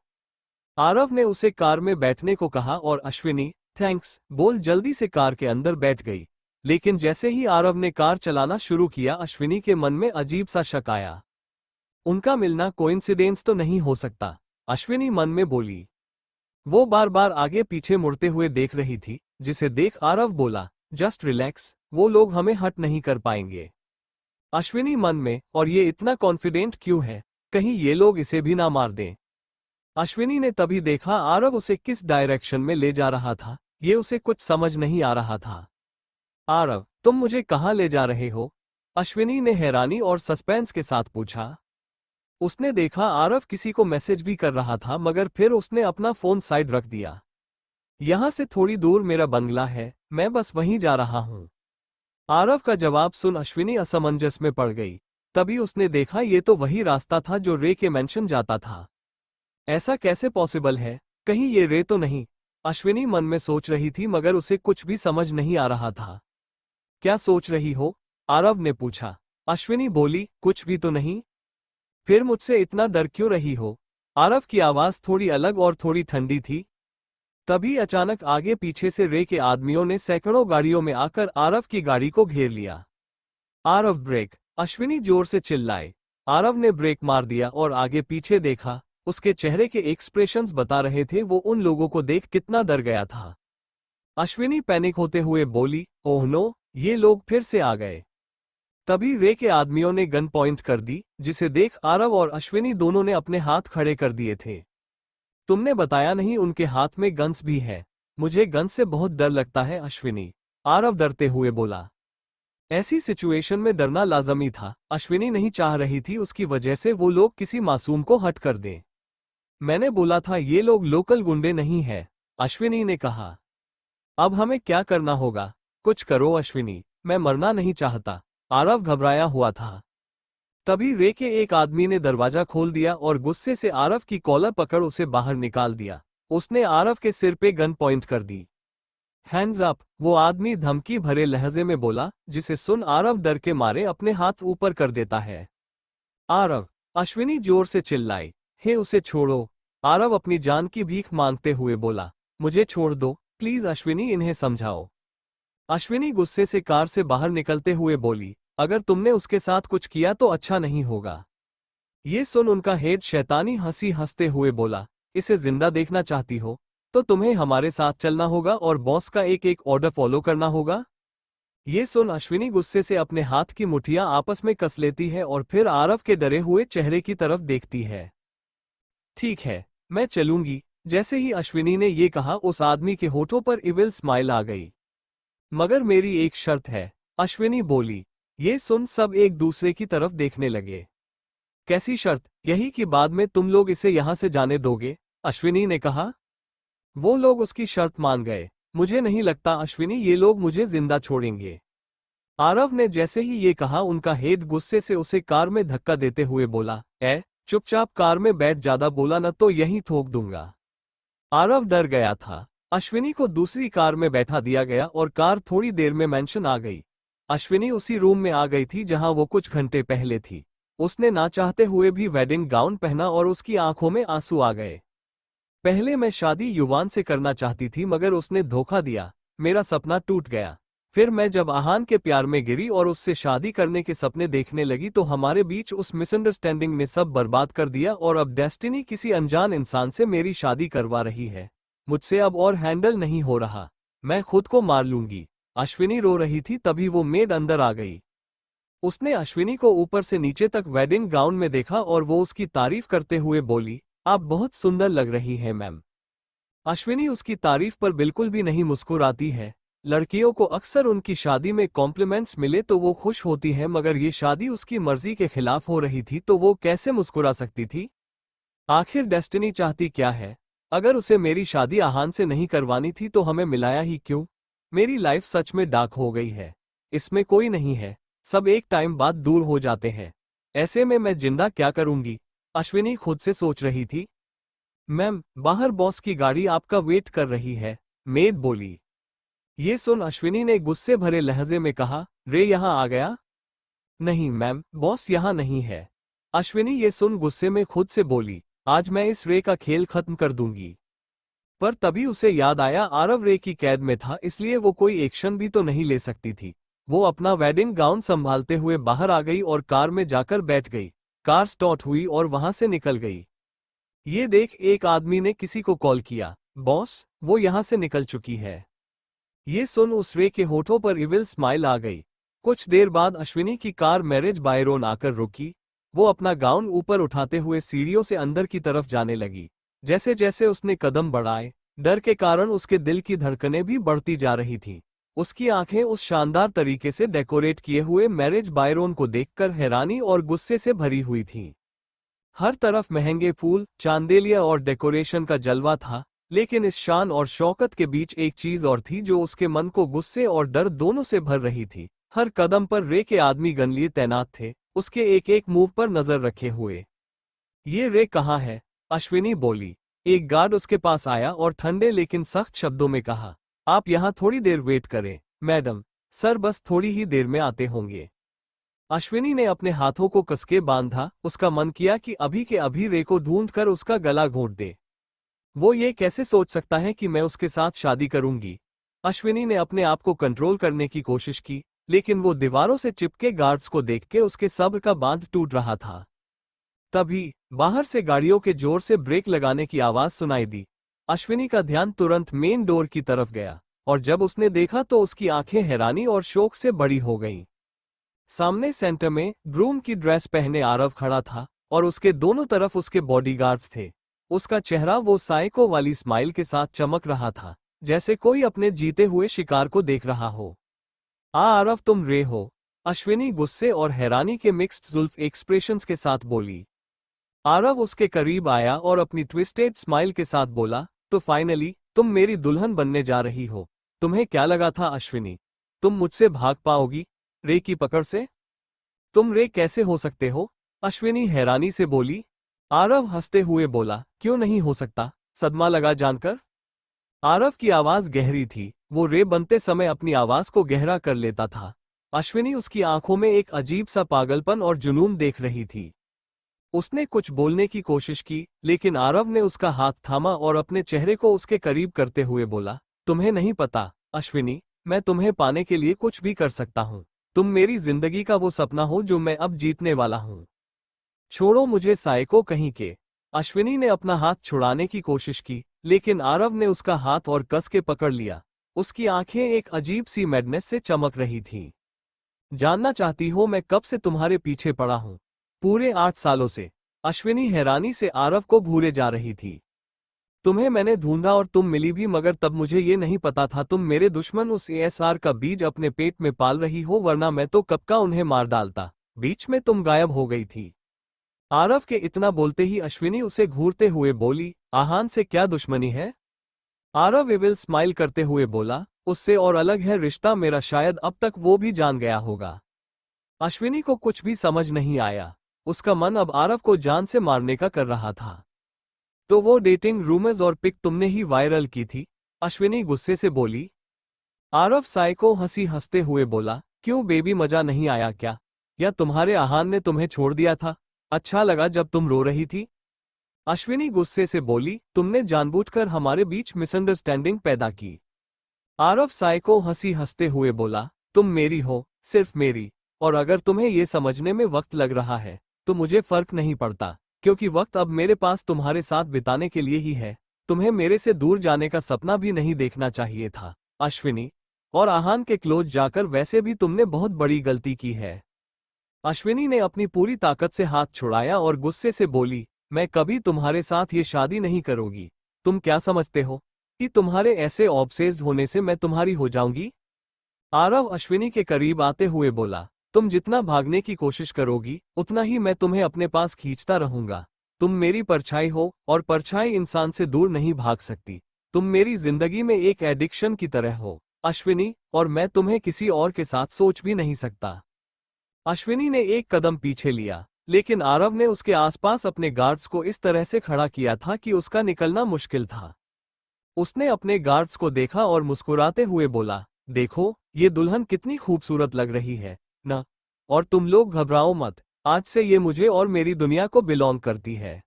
आरव ने उसे कार में बैठने को कहा और अश्विनी थैंक्स बोल जल्दी से कार के अंदर बैठ गई। लेकिन जैसे ही आरव ने कार चलाना शुरू किया, अश्विनी के मन में अजीब सा शक आया। उनका मिलना कोइंसिडेंस तो नहीं हो सकता, अश्विनी मन में बोली। वो बार बार आगे पीछे मुड़ते हुए देख रही थी, जिसे देख आरव बोला, जस्ट रिलैक्स, वो लोग हमें हर्ट नहीं कर पाएंगे। अश्विनी मन में, और ये इतना कॉन्फिडेंट क्यों है, कहीं ये लोग इसे भी ना मार दें। अश्विनी ने तभी देखा आरव उसे किस डायरेक्शन में ले जा रहा था। ये उसे कुछ समझ नहीं आ रहा था। आरव तुम मुझे कहाँ ले जा रहे हो? अश्विनी ने हैरानी और सस्पेंस के साथ पूछा। उसने देखा आरव किसी को मैसेज भी कर रहा था, मगर फिर उसने अपना फोन साइड रख दिया। यहां से थोड़ी दूर मेरा बंगला है, मैं बस वहीं जा रहा हूं। आरव का जवाब सुन अश्विनी असमंजस में पड़ गई। तभी उसने देखा ये तो वही रास्ता था जो रे के मेंशन जाता था। ऐसा कैसे पॉसिबल है? कहीं ये रे तो नहीं? अश्विनी मन में सोच रही थी, मगर उसे कुछ भी समझ नहीं आ रहा था। क्या सोच रही हो? आरव ने पूछा। अश्विनी बोली, कुछ भी तो नहीं। फिर मुझसे इतना डर क्यों रही हो? आरव की आवाज थोड़ी अलग और थोड़ी ठंडी थी। तभी अचानक आगे पीछे से रे के आदमियों ने सैकड़ों गाड़ियों में आकर आरव की गाड़ी को घेर लिया। आरव ब्रेक! अश्विनी जोर से चिल्लाए। आरव ने ब्रेक मार दिया और आगे पीछे देखा। उसके चेहरे के एक्सप्रेशंस बता रहे थे वो उन लोगों को देख कितना डर गया था। अश्विनी पैनिक होते हुए बोली, ओह नो, ये लोग फिर से आ गए। तभी रे के आदमियों ने गन पॉइंट कर दी, जिसे देख आरव और अश्विनी दोनों ने अपने हाथ खड़े कर दिए थे। तुमने बताया नहीं उनके हाथ में गन्स भी है। मुझे गन से बहुत डर लगता है अश्विनी, आरव डरते हुए बोला। ऐसी सिचुएशन में डरना लाजमी था। अश्विनी नहीं चाह रही थी उसकी वजह से वो लोग किसी मासूम को हट कर दें। मैंने बोला था ये लोग लोकल गुंडे नहीं है, अश्विनी ने कहा। अब हमें क्या करना होगा? कुछ करो अश्विनी, मैं मरना नहीं चाहता, आरव घबराया हुआ था। तभी रे के एक आदमी ने दरवाजा खोल दिया और गुस्से से आरव की कॉलर पकड़ उसे बाहर निकाल दिया। उसने आरव के सिर पे गन पॉइंट कर दी। Hands up! वो आदमी धमकी भरे लहजे में बोला, जिसे सुन आरव डर के मारे अपने हाथ ऊपर कर देता है। आरव! अश्विनी जोर से चिल्लाई। हे उसे छोड़ो! आरव अपनी जान की भीख मांगते हुए बोला, मुझे छोड़ दो प्लीज अश्विनी, इन्हें समझाओ। अश्विनी गुस्से से कार से बाहर निकलते हुए बोली, अगर तुमने उसके साथ कुछ किया तो अच्छा नहीं होगा। ये सुन उनका हेड शैतानी हंसी हंसते हुए बोला, इसे जिंदा देखना चाहती हो तो तुम्हें हमारे साथ चलना होगा और बॉस का एक एक ऑर्डर फॉलो करना होगा। ये सुन अश्विनी गुस्से से अपने हाथ की मुठियां आपस में कस लेती है और फिर आरव के डरे हुए चेहरे की तरफ देखती है। ठीक है, मैं चलूंगी। जैसे ही अश्विनी ने ये कहा, उस आदमी के होठों पर इविल स्माइल आ गई। मगर मेरी एक शर्त है, अश्विनी बोली। ये सुन सब एक दूसरे की तरफ देखने लगे। कैसी शर्त? यही कि बाद में तुम लोग इसे यहां से जाने दोगे? अश्विनी ने कहा। वो लोग उसकी शर्त मान गए। मुझे नहीं लगता अश्विनी ये लोग मुझे जिंदा छोड़ेंगे। आरव ने जैसे ही ये कहा उनका हेड गुस्से से उसे कार में धक्का देते हुए बोला, चुपचाप कार में बैठ, ज्यादा बोला न तो यहीं ठोक दूंगा। आरव डर गया था। अश्विनी को दूसरी कार में बैठा दिया गया और कार थोड़ी देर में मेंशन आ गई। अश्विनी उसी रूम में आ गई थी जहां वो कुछ घंटे पहले थी। उसने ना चाहते हुए भी वेडिंग गाउन पहना और उसकी आंखों में आंसू आ गए। पहले मैं शादी युवान से करना चाहती थी मगर उसने धोखा दिया, मेरा सपना टूट गया। फिर मैं जब आहान के प्यार में गिरी और उससे शादी करने के सपने देखने लगी तो हमारे बीच उस मिसअंडरस्टैंडिंग ने सब बर्बाद कर दिया और अब डेस्टिनी किसी अनजान इंसान से मेरी शादी करवा रही है। मुझसे अब और हैंडल नहीं हो रहा, मैं खुद को मार लूंगी। अश्विनी रो रही थी तभी वो मेड अंदर आ गई। उसने अश्विनी को ऊपर से नीचे तक वेडिंग गाउन में देखा और वो उसकी तारीफ करते हुए बोली, आप बहुत सुंदर लग रही हैं मैम। अश्विनी उसकी तारीफ पर बिल्कुल भी नहीं मुस्कुराती है। लड़कियों को अक्सर उनकी शादी में कॉम्प्लीमेंट्स मिले तो वो खुश होती है मगर ये शादी उसकी मर्जी के खिलाफ हो रही थी तो वो कैसे मुस्कुरा सकती थी। आखिर डेस्टिनी चाहती क्या है? अगर उसे मेरी शादी आहान से नहीं करवानी थी तो हमें मिलाया ही क्यों? मेरी लाइफ सच में डार्क हो गई है। इसमें कोई नहीं है, सब एक टाइम बाद दूर हो जाते हैं। ऐसे में मैं जिंदा क्या करूंगी? अश्विनी खुद से सोच रही थी। मैम, बाहर बॉस की गाड़ी आपका वेट कर रही है, मेड बोली। ये सुन अश्विनी ने गुस्से भरे लहजे में कहा, रे यहाँ आ गया? नहीं मैम, बॉस यहाँ नहीं है। अश्विनी ये सुन गुस्से में खुद से बोली, आज मैं इस रे का खेल खत्म कर दूंगी। पर तभी उसे याद आया आरव रे की कैद में था इसलिए वो कोई एक्शन भी तो नहीं ले सकती थी। वो अपना वेडिंग गाउन संभालते हुए बाहर आ गई और कार में जाकर बैठ गई। कार स्टार्ट हुई और वहां से निकल गई। ये देख एक आदमी ने किसी को कॉल किया, बॉस वो यहां से निकल चुकी है। ये सुन उस रे के होठों पर इविल स्माइल आ गई। कुछ देर बाद अश्विनी की कार मैरिज बाय रोड आकर रुकी। वो अपना गाउन ऊपर उठाते हुए सीढ़ियों से अंदर की तरफ जाने लगी। जैसे जैसे उसने कदम बढ़ाए, डर के कारण उसके दिल की धड़कनें भी बढ़ती जा रही थीं। उसकी आंखें उस शानदार तरीके से डेकोरेट किए हुए मैरिज बायरोन को देखकर हैरानी और गुस्से से भरी हुई थीं। हर तरफ महंगे फूल, चांदेलिया और डेकोरेशन का जलवा था, लेकिन इस शान और शौकत के बीच एक चीज और थी जो उसके मन को गुस्से और डर दोनों से भर रही थी। हर कदम पर रे के आदमी गन लिए तैनात थे, उसके एक एक मूव पर नजर रखे हुए। ये रे कहाँ है? अश्विनी बोली। एक गार्ड उसके पास आया और ठंडे लेकिन सख्त शब्दों में कहा, आप यहाँ थोड़ी देर वेट करें मैडम, सर बस थोड़ी ही देर में आते होंगे। अश्विनी ने अपने हाथों को कसके बांधा, उसका मन किया कि अभी के अभी रे को ढूंढकर उसका गला घोंट दे। वो ये कैसे सोच सकता है कि मैं उसके साथ शादी करूंगी? अश्विनी ने अपने आप को कंट्रोल करने की कोशिश की, लेकिन वो दीवारों से चिपके गार्ड्स को देख के उसके सब्र का बांध टूट रहा था। तभी बाहर से गाड़ियों के जोर से ब्रेक लगाने की आवाज सुनाई दी। अश्विनी का ध्यान तुरंत मेन डोर की तरफ गया, और जब उसने देखा तो उसकी आंखें हैरानी और शोक से बड़ी हो गईं। सामने सेंटर में ग्रूम की ड्रेस पहने आरव खड़ा था और उसके दोनों तरफ उसके बॉडीगार्ड्स थे। उसका चेहरा वो साइको वाली स्माइल के साथ चमक रहा था, जैसे कोई अपने जीते हुए शिकार को देख रहा हो। आरव तुम रे हो? अश्विनी गुस्से और हैरानी के मिक्स्ड जुल्फ एक्सप्रेशंस के साथ बोली। आरव उसके करीब आया और अपनी ट्विस्टेड स्माइल के साथ बोला, तो फाइनली तुम मेरी दुल्हन बनने जा रही हो। तुम्हें क्या लगा था अश्विनी, तुम मुझसे भाग पाओगी रे की पकड़ से? तुम रे कैसे हो सकते हो? अश्विनी हैरानी से बोली। आरव हंसते हुए बोला, क्यों नहीं हो सकता, सदमा लगा जानकर? आरव की आवाज गहरी थी, वो रे बनते समय अपनी आवाज को गहरा कर लेता था। अश्विनी उसकी आंखों में एक अजीब सा पागलपन और जुनून देख रही थी। उसने कुछ बोलने की कोशिश की, लेकिन आरव ने उसका हाथ थामा और अपने चेहरे को उसके करीब करते हुए बोला, तुम्हें नहीं पता अश्विनी, मैं तुम्हें पाने के लिए कुछ भी कर सकता हूँ। तुम मेरी जिंदगी का वो सपना हो जो मैं अब जीतने वाला हूँ। छोड़ो मुझे साइको कहीं के। अश्विनी ने अपना हाथ छुड़ाने की कोशिश की, लेकिन आरव ने उसका हाथ और कस के पकड़ लिया। उसकी आंखें एक अजीब सी मैडनेस से चमक रही थीं। जानना चाहती हो मैं कब से तुम्हारे पीछे पड़ा हूँ? पूरे 8 सालों से। अश्विनी हैरानी से आरव को घूरे जा रही थी। तुम्हें मैंने ढूंढा और तुम मिली भी, मगर तब मुझे ये नहीं पता था तुम मेरे दुश्मन उस एएसआर का बीज अपने पेट में पाल रही हो, वरना मैं तो कब का उन्हें मार डालता। बीच में तुम गायब हो गई थी। आरव के इतना बोलते ही अश्विनी उसे घूरते हुए बोली, आहान से क्या दुश्मनी है? आरव विल स्माइल करते हुए बोला, उससे और अलग है रिश्ता मेरा, शायद अब तक वो भी जान गया होगा। अश्विनी को कुछ भी समझ नहीं आया। उसका मन अब आरव को जान से मारने का कर रहा था। तो वो डेटिंग रूमर्स और पिक तुमने ही वायरल की थी? अश्विनी गुस्से से बोली। आरव साइको हंसी हंसते हुए बोला, क्यों बेबी, मजा नहीं आया क्या? या तुम्हारे आहान ने तुम्हें छोड़ दिया था? अच्छा लगा जब तुम रो रही थी? अश्विनी गुस्से से बोली, तुमने जानबूझकर हमारे बीच मिसअंडरस्टैंडिंग पैदा की। आरव साइको हंसी हंसते हुए बोला, तुम मेरी हो, सिर्फ मेरी, और अगर तुम्हें ये समझने में वक्त लग रहा है तो मुझे फर्क नहीं पड़ता, क्योंकि वक्त अब मेरे पास तुम्हारे साथ बिताने के लिए ही है। तुम्हें मेरे से दूर जाने का सपना भी नहीं देखना चाहिए था अश्विनी, और आहान के क्लोज जाकर वैसे भी तुमने बहुत बड़ी गलती की है। अश्विनी ने अपनी पूरी ताकत से हाथ छुड़ाया और गुस्से से बोली, मैं कभी तुम्हारे साथ ये शादी नहीं करूंगी। तुम क्या समझते हो कि तुम्हारे ऐसे ऑब्सेस्ड होने से मैं तुम्हारी हो जाऊंगी? आरव अश्विनी के करीब आते हुए बोला, तुम जितना भागने की कोशिश करोगी उतना ही मैं तुम्हें अपने पास खींचता रहूंगा। तुम मेरी परछाई हो और परछाई इंसान से दूर नहीं भाग सकती। तुम मेरी जिंदगी में एक एडिक्शन की तरह हो अश्विनी, और मैं तुम्हें किसी और के साथ सोच भी नहीं सकता। अश्विनी ने एक कदम पीछे लिया, लेकिन आरव ने उसके आसपास अपने गार्ड्स को इस तरह से खड़ा किया था कि उसका निकलना मुश्किल था। उसने अपने गार्ड्स को देखा और मुस्कुराते हुए बोला, देखो ये दुल्हन कितनी खूबसूरत लग रही है ना? और तुम लोग घबराओ मत, आज से ये मुझे और मेरी दुनिया को बिलोंग करती है।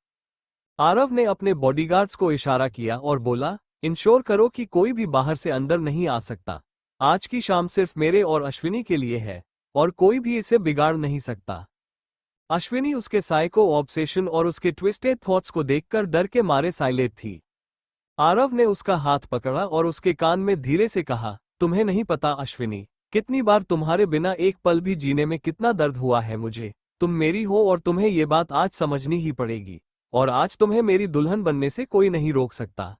आरव ने अपने बॉडीगार्ड्स को इशारा किया और बोला, इंश्योर करो कि कोई भी बाहर से अंदर नहीं आ सकता। आज की शाम सिर्फ मेरे और अश्विनी के लिए है, और कोई भी इसे बिगाड़ नहीं सकता। अश्विनी उसके साइको ऑब्सेशन और उसके ट्विस्टेड थॉट्स को देखकर डर के मारे साइलेंट थी। आरव ने उसका हाथ पकड़ा और उसके कान में धीरे से कहा, तुम्हें नहीं पता अश्विनी, कितनी बार तुम्हारे बिना एक पल भी जीने में कितना दर्द हुआ है मुझे। तुम मेरी हो और तुम्हें ये बात आज समझनी ही पड़ेगी, और आज तुम्हें मेरी दुल्हन बनने से कोई नहीं रोक सकता।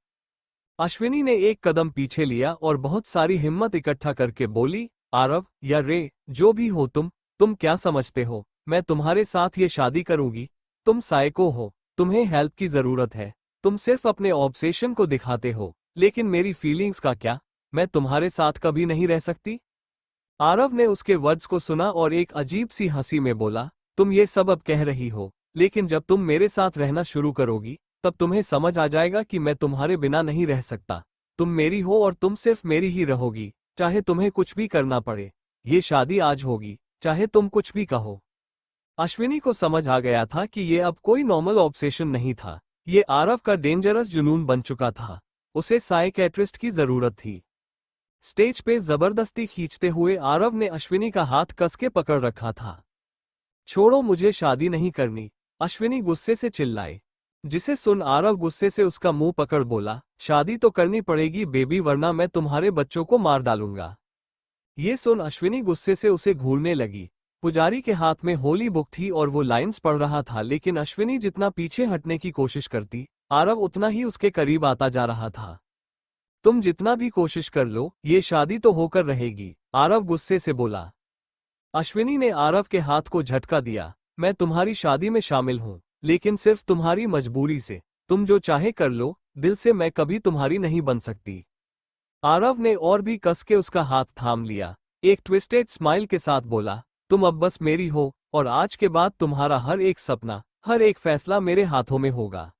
अश्विनी ने एक कदम पीछे लिया और बहुत सारी हिम्मत इकट्ठा करके बोली, आरव या रे, जो भी हो तुम क्या समझते हो मैं तुम्हारे साथ ये शादी करूंगी? तुम साइको हो, तुम्हें हेल्प की जरूरत है, तुम सिर्फ अपने ऑब्सेशन को दिखाते हो, लेकिन मेरी फीलिंग्स का क्या? मैं तुम्हारे साथ कभी नहीं रह सकती। आरव ने उसके वर्ड्स को सुना और एक अजीब सी हंसी में बोला, तुम ये सब अब कह रही हो, लेकिन जब तुम मेरे साथ रहना शुरू करोगी तब तुम्हें समझ आ जाएगा कि मैं तुम्हारे बिना नहीं रह सकता। तुम मेरी हो और तुम सिर्फ मेरी ही रहोगी, चाहे तुम्हें कुछ भी करना पड़े। ये शादी आज होगी, चाहे तुम कुछ भी कहो। अश्विनी को समझ आ गया था कि ये अब कोई नॉर्मल ऑब्सेशन नहीं था, ये आरव का डेंजरस जुनून बन चुका था। उसे साइकियाट्रिस्ट की जरूरत थी। स्टेज पे जबरदस्ती खींचते हुए आरव ने अश्विनी का हाथ कस के पकड़ रखा था। छोड़ो, मुझे शादी नहीं करनी, अश्विनी गुस्से से चिल्लाई। जिसे सुन आरव गुस्से से उसका मुंह पकड़ बोला, शादी तो करनी पड़ेगी बेबी, वरना मैं तुम्हारे बच्चों को मार डालूंगा। ये सुन अश्विनी गुस्से से उसे घूरने लगी। पुजारी के हाथ में होली बुक थी और वो लाइंस पढ़ रहा था, लेकिन अश्विनी जितना पीछे हटने की कोशिश करती, आरव उतना ही उसके करीब आता जा रहा था। तुम जितना भी कोशिश कर लो, ये शादी तो होकर रहेगी, आरव गुस्से से बोला। अश्विनी ने आरव के हाथ को झटका दिया, मैं तुम्हारी शादी में शामिल हूं, लेकिन सिर्फ तुम्हारी मजबूरी से। तुम जो चाहे कर लो, दिल से मैं कभी तुम्हारी नहीं बन सकती। आरव ने और भी कस के उसका हाथ थाम लिया, एक ट्विस्टेड स्माइल के साथ बोला, तुम अब बस मेरी हो, और आज के बाद तुम्हारा हर एक सपना, हर एक फैसला मेरे हाथों में होगा।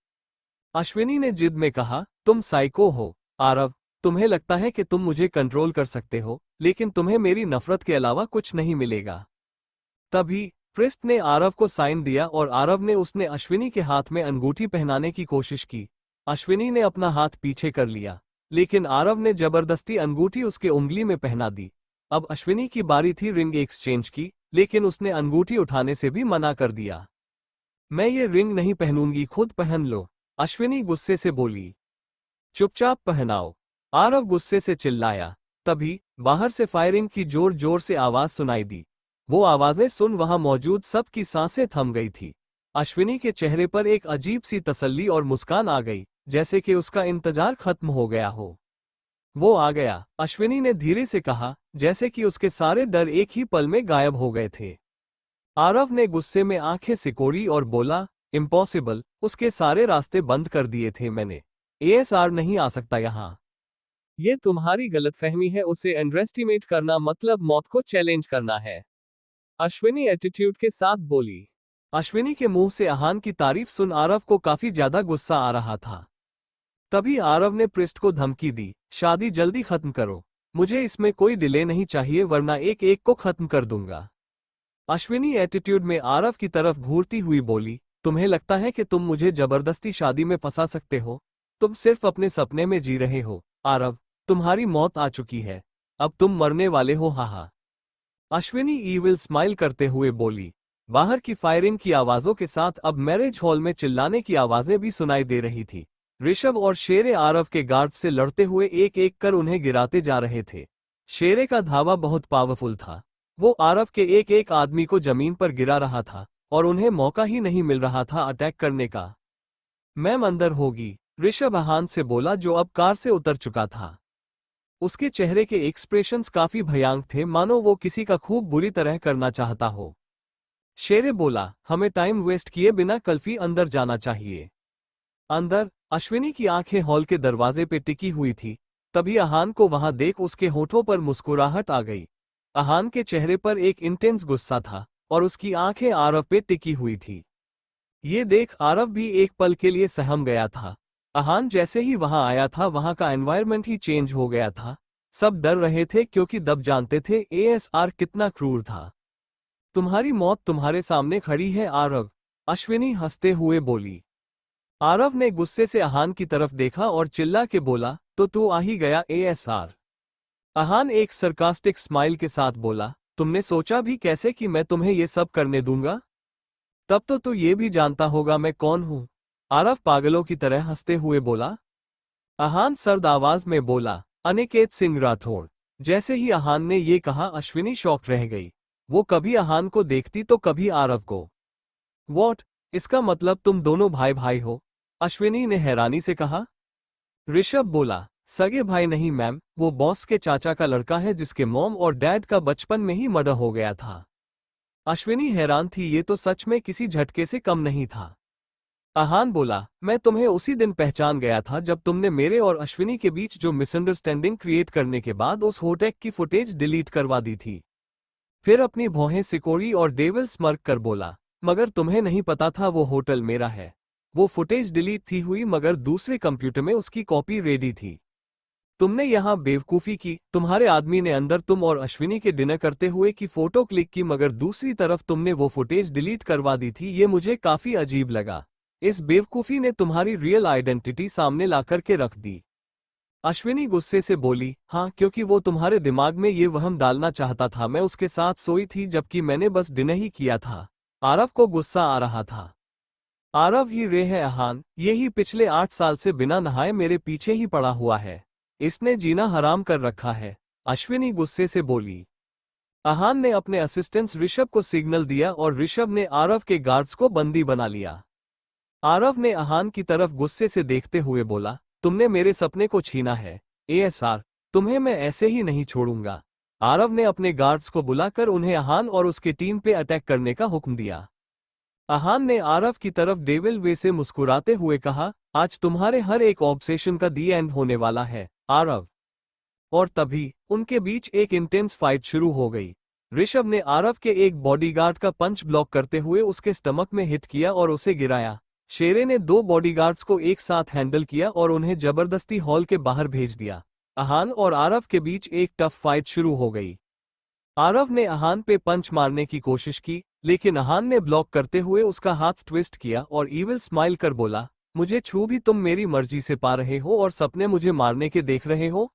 अश्विनी ने जिद में कहा, तुम साइको हो आरव, तुम्हें लगता है कि तुम मुझे कंट्रोल कर सकते हो, लेकिन तुम्हें मेरी नफरत के अलावा कुछ नहीं मिलेगा। तभी प्रिस्ट ने आरव को साइन दिया और आरव ने उसने अश्विनी के हाथ में अंगूठी पहनाने की कोशिश की। अश्विनी ने अपना हाथ पीछे कर लिया, लेकिन आरव ने जबरदस्ती अंगूठी उसके उंगली में पहना दी। अब अश्विनी की बारी थी रिंग एक्सचेंज की, लेकिन उसने अंगूठी उठाने से भी मना कर दिया। मैं ये रिंग नहीं पहनूंगी, खुद पहन लो, अश्विनी गुस्से से बोली। चुपचाप पहनाओ, आरव गुस्से से चिल्लाया। तभी बाहर से फायरिंग की जोर जोर से आवाज सुनाई दी। वो आवाजें सुन वहां मौजूद सबकी सांसें थम गई थी। अश्विनी के चेहरे पर एक अजीब सी तसल्ली और मुस्कान आ गई, जैसे कि उसका इंतजार खत्म हो गया हो। वो आ गया, अश्विनी ने धीरे से कहा, जैसे कि उसके सारे डर एक ही पल में गायब हो गए थे। आरव ने गुस्से में आंखें सिकोड़ी और बोला, इम्पॉसिबल, उसके सारे रास्ते बंद कर दिए थे मैंने। एएसआर नहीं आ सकता यहाँ। ये तुम्हारी गलतफहमी है, उसे अंडरएस्टिमेट करना मतलब मौत को चैलेंज करना है। अश्विनी एटीट्यूड के साथ बोली। अश्विनी के मुंह से आहान की तारीफ सुन आरव को काफी ज्यादा गुस्सा आ रहा था। तभी आरव ने पृष्ठ को धमकी दी, शादी जल्दी खत्म करो, मुझे इसमें कोई डिले नहीं चाहिए वरना एक एक को खत्म कर दूंगा। अश्विनी एटीट्यूड में आरव की तरफ घूरती हुई बोली, तुम्हें लगता है कि तुम मुझे जबरदस्ती शादी में फंसा सकते हो? तुम सिर्फ अपने सपने में जी रहे हो। आरव, तुम्हारी मौत आ चुकी है, अब तुम मरने वाले हो, हाहा। अश्विनी ईविल स्माइल करते हुए बोली। बाहर की फायरिंग की आवाजों के साथ अब मैरिज हॉल में चिल्लाने की आवाजें भी सुनाई दे रही थी। ऋषभ और शेरे आरव के गार्ड से लड़ते हुए एक एक कर उन्हें गिराते जा रहे थे। शेरे का धावा बहुत पावरफुल था। वो आरव के एक एक आदमी को जमीन पर गिरा रहा था और उन्हें मौका ही नहीं मिल रहा था अटैक करने का। मैम अंदर होगी, ऋषभ आहान से बोला जो अब कार से उतर चुका था। उसके चेहरे के एक्सप्रेशंस काफी भयानक थे, मानो वो किसी का खूब बुरी तरह करना चाहता हो। शेरे बोला, हमें टाइम वेस्ट किए बिना कल्फी अंदर जाना चाहिए। अंदर? अश्विनी की आंखें हॉल के दरवाजे पे टिकी हुई थी। तभी आहान को वहां देख उसके होठों पर मुस्कुराहट आ गई। आहान के चेहरे पर एक इंटेंस गुस्सा था और उसकी आंखें आरव पे टिकी हुई थी। ये देख आरव भी एक पल के लिए सहम गया था। आहान जैसे ही वहां आया था वहां का एनवायरनमेंट ही चेंज हो गया था। सब डर रहे थे क्योंकि दब जानते थे एएसआर कितना क्रूर था। तुम्हारी मौत तुम्हारे सामने खड़ी है आरव, अश्विनी हंसते हुए बोली। आरव ने गुस्से से आहान की तरफ देखा और चिल्ला के बोला, तो तू आ ही गया एएसआर। आहान एक सरकास्टिक स्माइल के साथ बोला, तुमने सोचा भी कैसे कि मैं तुम्हें ये सब करने दूंगा? तब तो तू ये भी जानता होगा मैं कौन हूं। आरव पागलों की तरह हंसते हुए बोला। आहान सर्द आवाज में बोला, अनिकेत सिंह राठौड़। जैसे ही आहान ने ये कहा अश्विनी शॉक रह गई। वो कभी आहान को देखती तो कभी आरव को। वॉट? इसका मतलब तुम दोनों भाई भाई हो? अश्विनी ने हैरानी से कहा। ऋषभ बोला, सगे भाई नहीं मैम, वो बॉस के चाचा का लड़का है जिसके मॉम और डैड का बचपन में ही मर्डर हो गया था। अश्विनी हैरान थी, ये तो सच में किसी झटके से कम नहीं था। आहान बोला, मैं तुम्हें उसी दिन पहचान गया था जब तुमने मेरे और अश्विनी के बीच जो मिसअंडरस्टैंडिंग क्रिएट करने के बाद उस होटल की फुटेज डिलीट करवा दी थी। फिर अपनी भौहें सिकोड़ी और डेविल स्मर्क कर बोला, मगर तुम्हें नहीं पता था वो होटल मेरा है। वो फुटेज डिलीट थी हुई मगर दूसरे कंप्यूटर में उसकी कॉपी रेडी थी। तुमने यहाँ बेवकूफ़ी की, तुम्हारे आदमी ने अंदर तुम और अश्विनी के डिनर करते हुए की फोटो क्लिक की मगर दूसरी तरफ तुमने वो फुटेज डिलीट करवा दी थी। ये मुझे काफी अजीब लगा। इस बेवकूफ़ी ने तुम्हारी रियल आइडेंटिटी सामने ला करके रख दी। अश्विनी गुस्से से बोली, हाँ क्योंकि वो तुम्हारे दिमाग में ये वहम डालना चाहता था मैं उसके साथ सोई थी जबकि मैंने बस डिनर ही किया था। आरव को गुस्सा आ रहा था। आरव ही रे है आहान, यही पिछले 8 साल से बिना नहाए मेरे पीछे ही पड़ा हुआ है। इसने जीना हराम कर रखा है। अश्विनी गुस्से से बोली। आहान ने अपने असिस्टेंट ऋषभ को सिग्नल दिया और ऋषभ ने आरव के गार्ड्स को बंदी बना लिया। आरव ने आहान की तरफ गुस्से से देखते हुए बोला, तुमने मेरे सपने को छीना है एएसआर, तुम्हें मैं ऐसे ही नहीं छोड़ूंगा। आरव ने अपने गार्ड्स को बुलाकर उन्हें आहान और उसके टीम पे अटैक करने का हुक्म दिया। आहान ने आरव की तरफ डेविल वे से मुस्कुराते हुए कहा, आज तुम्हारे हर एक ऑब्सेशन का दी एंड होने वाला है आरव। और तभी उनके बीच एक इंटेंस फाइट शुरू हो गई। ऋषभ ने आरव के एक बॉडीगार्ड का पंच ब्लॉक करते हुए उसके स्टमक में हिट किया और उसे गिराया। शेरे ने 2 बॉडीगार्ड्स को एक साथ हैंडल किया और उन्हें जबरदस्ती हॉल के बाहर भेज दिया। आहान और आरव के बीच एक टफ फाइट शुरू हो गई। आरव ने आहान पे पंच मारने की कोशिश की, लेकिन आहान ने ब्लॉक करते हुए उसका हाथ ट्विस्ट किया और ईविल स्माइल कर बोला, मुझे छू भी तुम मेरी मर्जी से पा रहे हो और सपने मुझे मारने के देख रहे हो?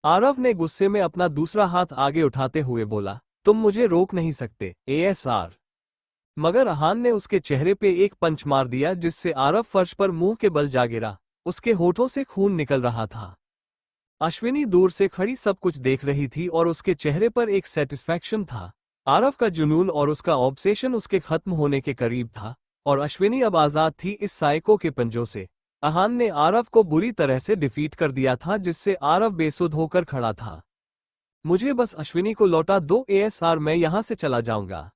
आरव ने गुस्से में अपना दूसरा हाथ आगे उठाते हुए बोला, तुम मुझे रोक नहीं सकते एएसआर। मगर आहान ने उसके चेहरे पे एक पंच मार दिया जिससे आरव फर्श पर मुंह के बल जा गिरा। उसके होठों से खून निकल रहा था। अश्विनी दूर से खड़ी सब कुछ देख रही थी और उसके चेहरे पर एक सेटिस्फैक्शन था। आरव का जुनून और उसका ऑब्सेशन उसके खत्म होने के करीब था और अश्विनी अब आजाद थी इस साइको के पंजों से। आहान ने आरव को बुरी तरह से डिफीट कर दिया था जिससे आरव बेसुध होकर खड़ा था। मुझे बस अश्विनी को लौटा दो एएसआर, मैं यहां से चला जाऊंगा।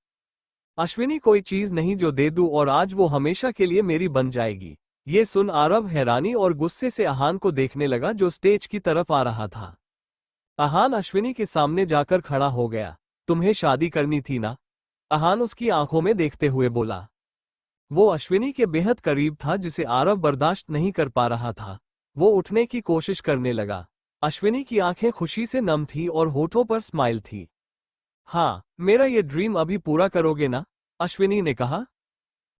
अश्विनी कोई चीज नहीं जो दे दूं और आज वो हमेशा के लिए मेरी बन जाएगी। ये सुन आरव हैरानी और गुस्से से आहान को देखने लगा जो स्टेज की तरफ आ रहा था। आहान अश्विनी के सामने जाकर खड़ा हो गया। तुम्हें शादी करनी थी ना? आहान उसकी आंखों में देखते हुए बोला। वो अश्विनी के बेहद करीब था जिसे आरव बर्दाश्त नहीं कर पा रहा था। वो उठने की कोशिश करने लगा। अश्विनी की आंखें खुशी से नम थी और होठों पर स्माइल थी। हाँ, मेरा ये ड्रीम अभी पूरा करोगे ना? अश्विनी ने कहा।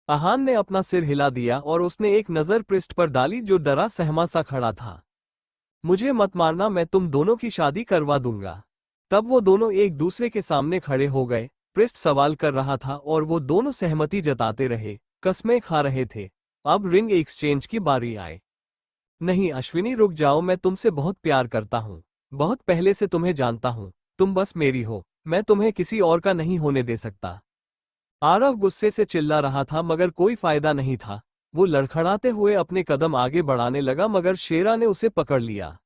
आहान ने अपना सिर हिला दिया और उसने एक नजर पृष्ठ पर डाली जो डरा सहमा सा खड़ा था। मुझे मत मारना, मैं तुम दोनों की शादी करवा दूंगा। तब वो दोनों एक दूसरे के सामने खड़े हो गए। पृष्ठ सवाल कर रहा था और वो दोनों सहमति जताते रहे, कस्में खा रहे थे। अब रिंग एक्सचेंज की बारी आए। नहीं अश्विनी रुक जाओ, मैं तुमसे बहुत प्यार करता हूँ। बहुत पहले से तुम्हें जानता हूँ। तुम बस मेरी हो, मैं तुम्हें किसी और का नहीं होने दे सकता। आरव गुस्से से चिल्ला रहा था मगर कोई फायदा नहीं था। वो लड़खड़ाते हुए अपने कदम आगे बढ़ाने लगा मगर शेरा ने उसे पकड़ लिया।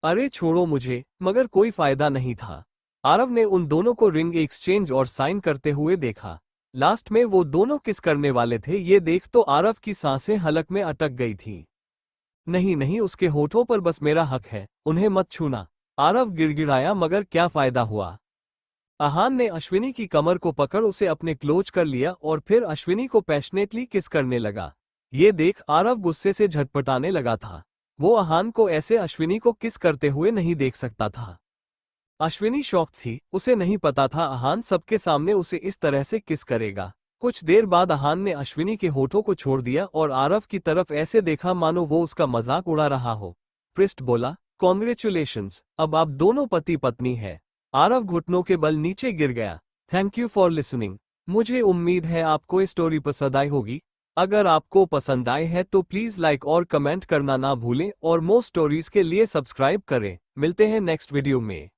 अरे छोड़ो मुझे, मगर कोई फायदा नहीं था। आरव ने उन दोनों को रिंग एक्सचेंज और साइन करते हुए देखा। लास्ट में वो दोनों किस करने वाले थे ये देख तो आरव की सांसें हलक में अटक गई थी। नहीं नहीं, उसके होठों पर बस मेरा हक है, उन्हें मत छूना। आरव गिड़गिड़ाया मगर क्या फायदा हुआ। आहान ने अश्विनी की कमर को पकड़ उसे अपने क्लोज कर लिया और फिर अश्विनी को पैशनेटली किस करने लगा। ये देख आरव गुस्से से झटपटाने लगा था। वो आहान को ऐसे अश्विनी को किस करते हुए नहीं देख सकता था। अश्विनी शॉक्ड थी, उसे नहीं पता था आहान सबके सामने उसे इस तरह से किस करेगा। कुछ देर बाद आहान ने अश्विनी के होठों को छोड़ दिया और आरव की तरफ ऐसे देखा मानो वो उसका मजाक उड़ा रहा हो। पृष्ठ बोला, कॉन्ग्रेचुलेशंस, अब आप दोनों पति पत्नी है। आरव घुटनों के बल नीचे गिर गया। Thank you for listening. मुझे उम्मीद है आपको ये स्टोरी पसंद आई होगी। अगर आपको पसंद आए है तो प्लीज लाइक और कमेंट करना ना भूलें और मोर स्टोरीज के लिए सब्सक्राइब करें। मिलते हैं नेक्स्ट वीडियो में।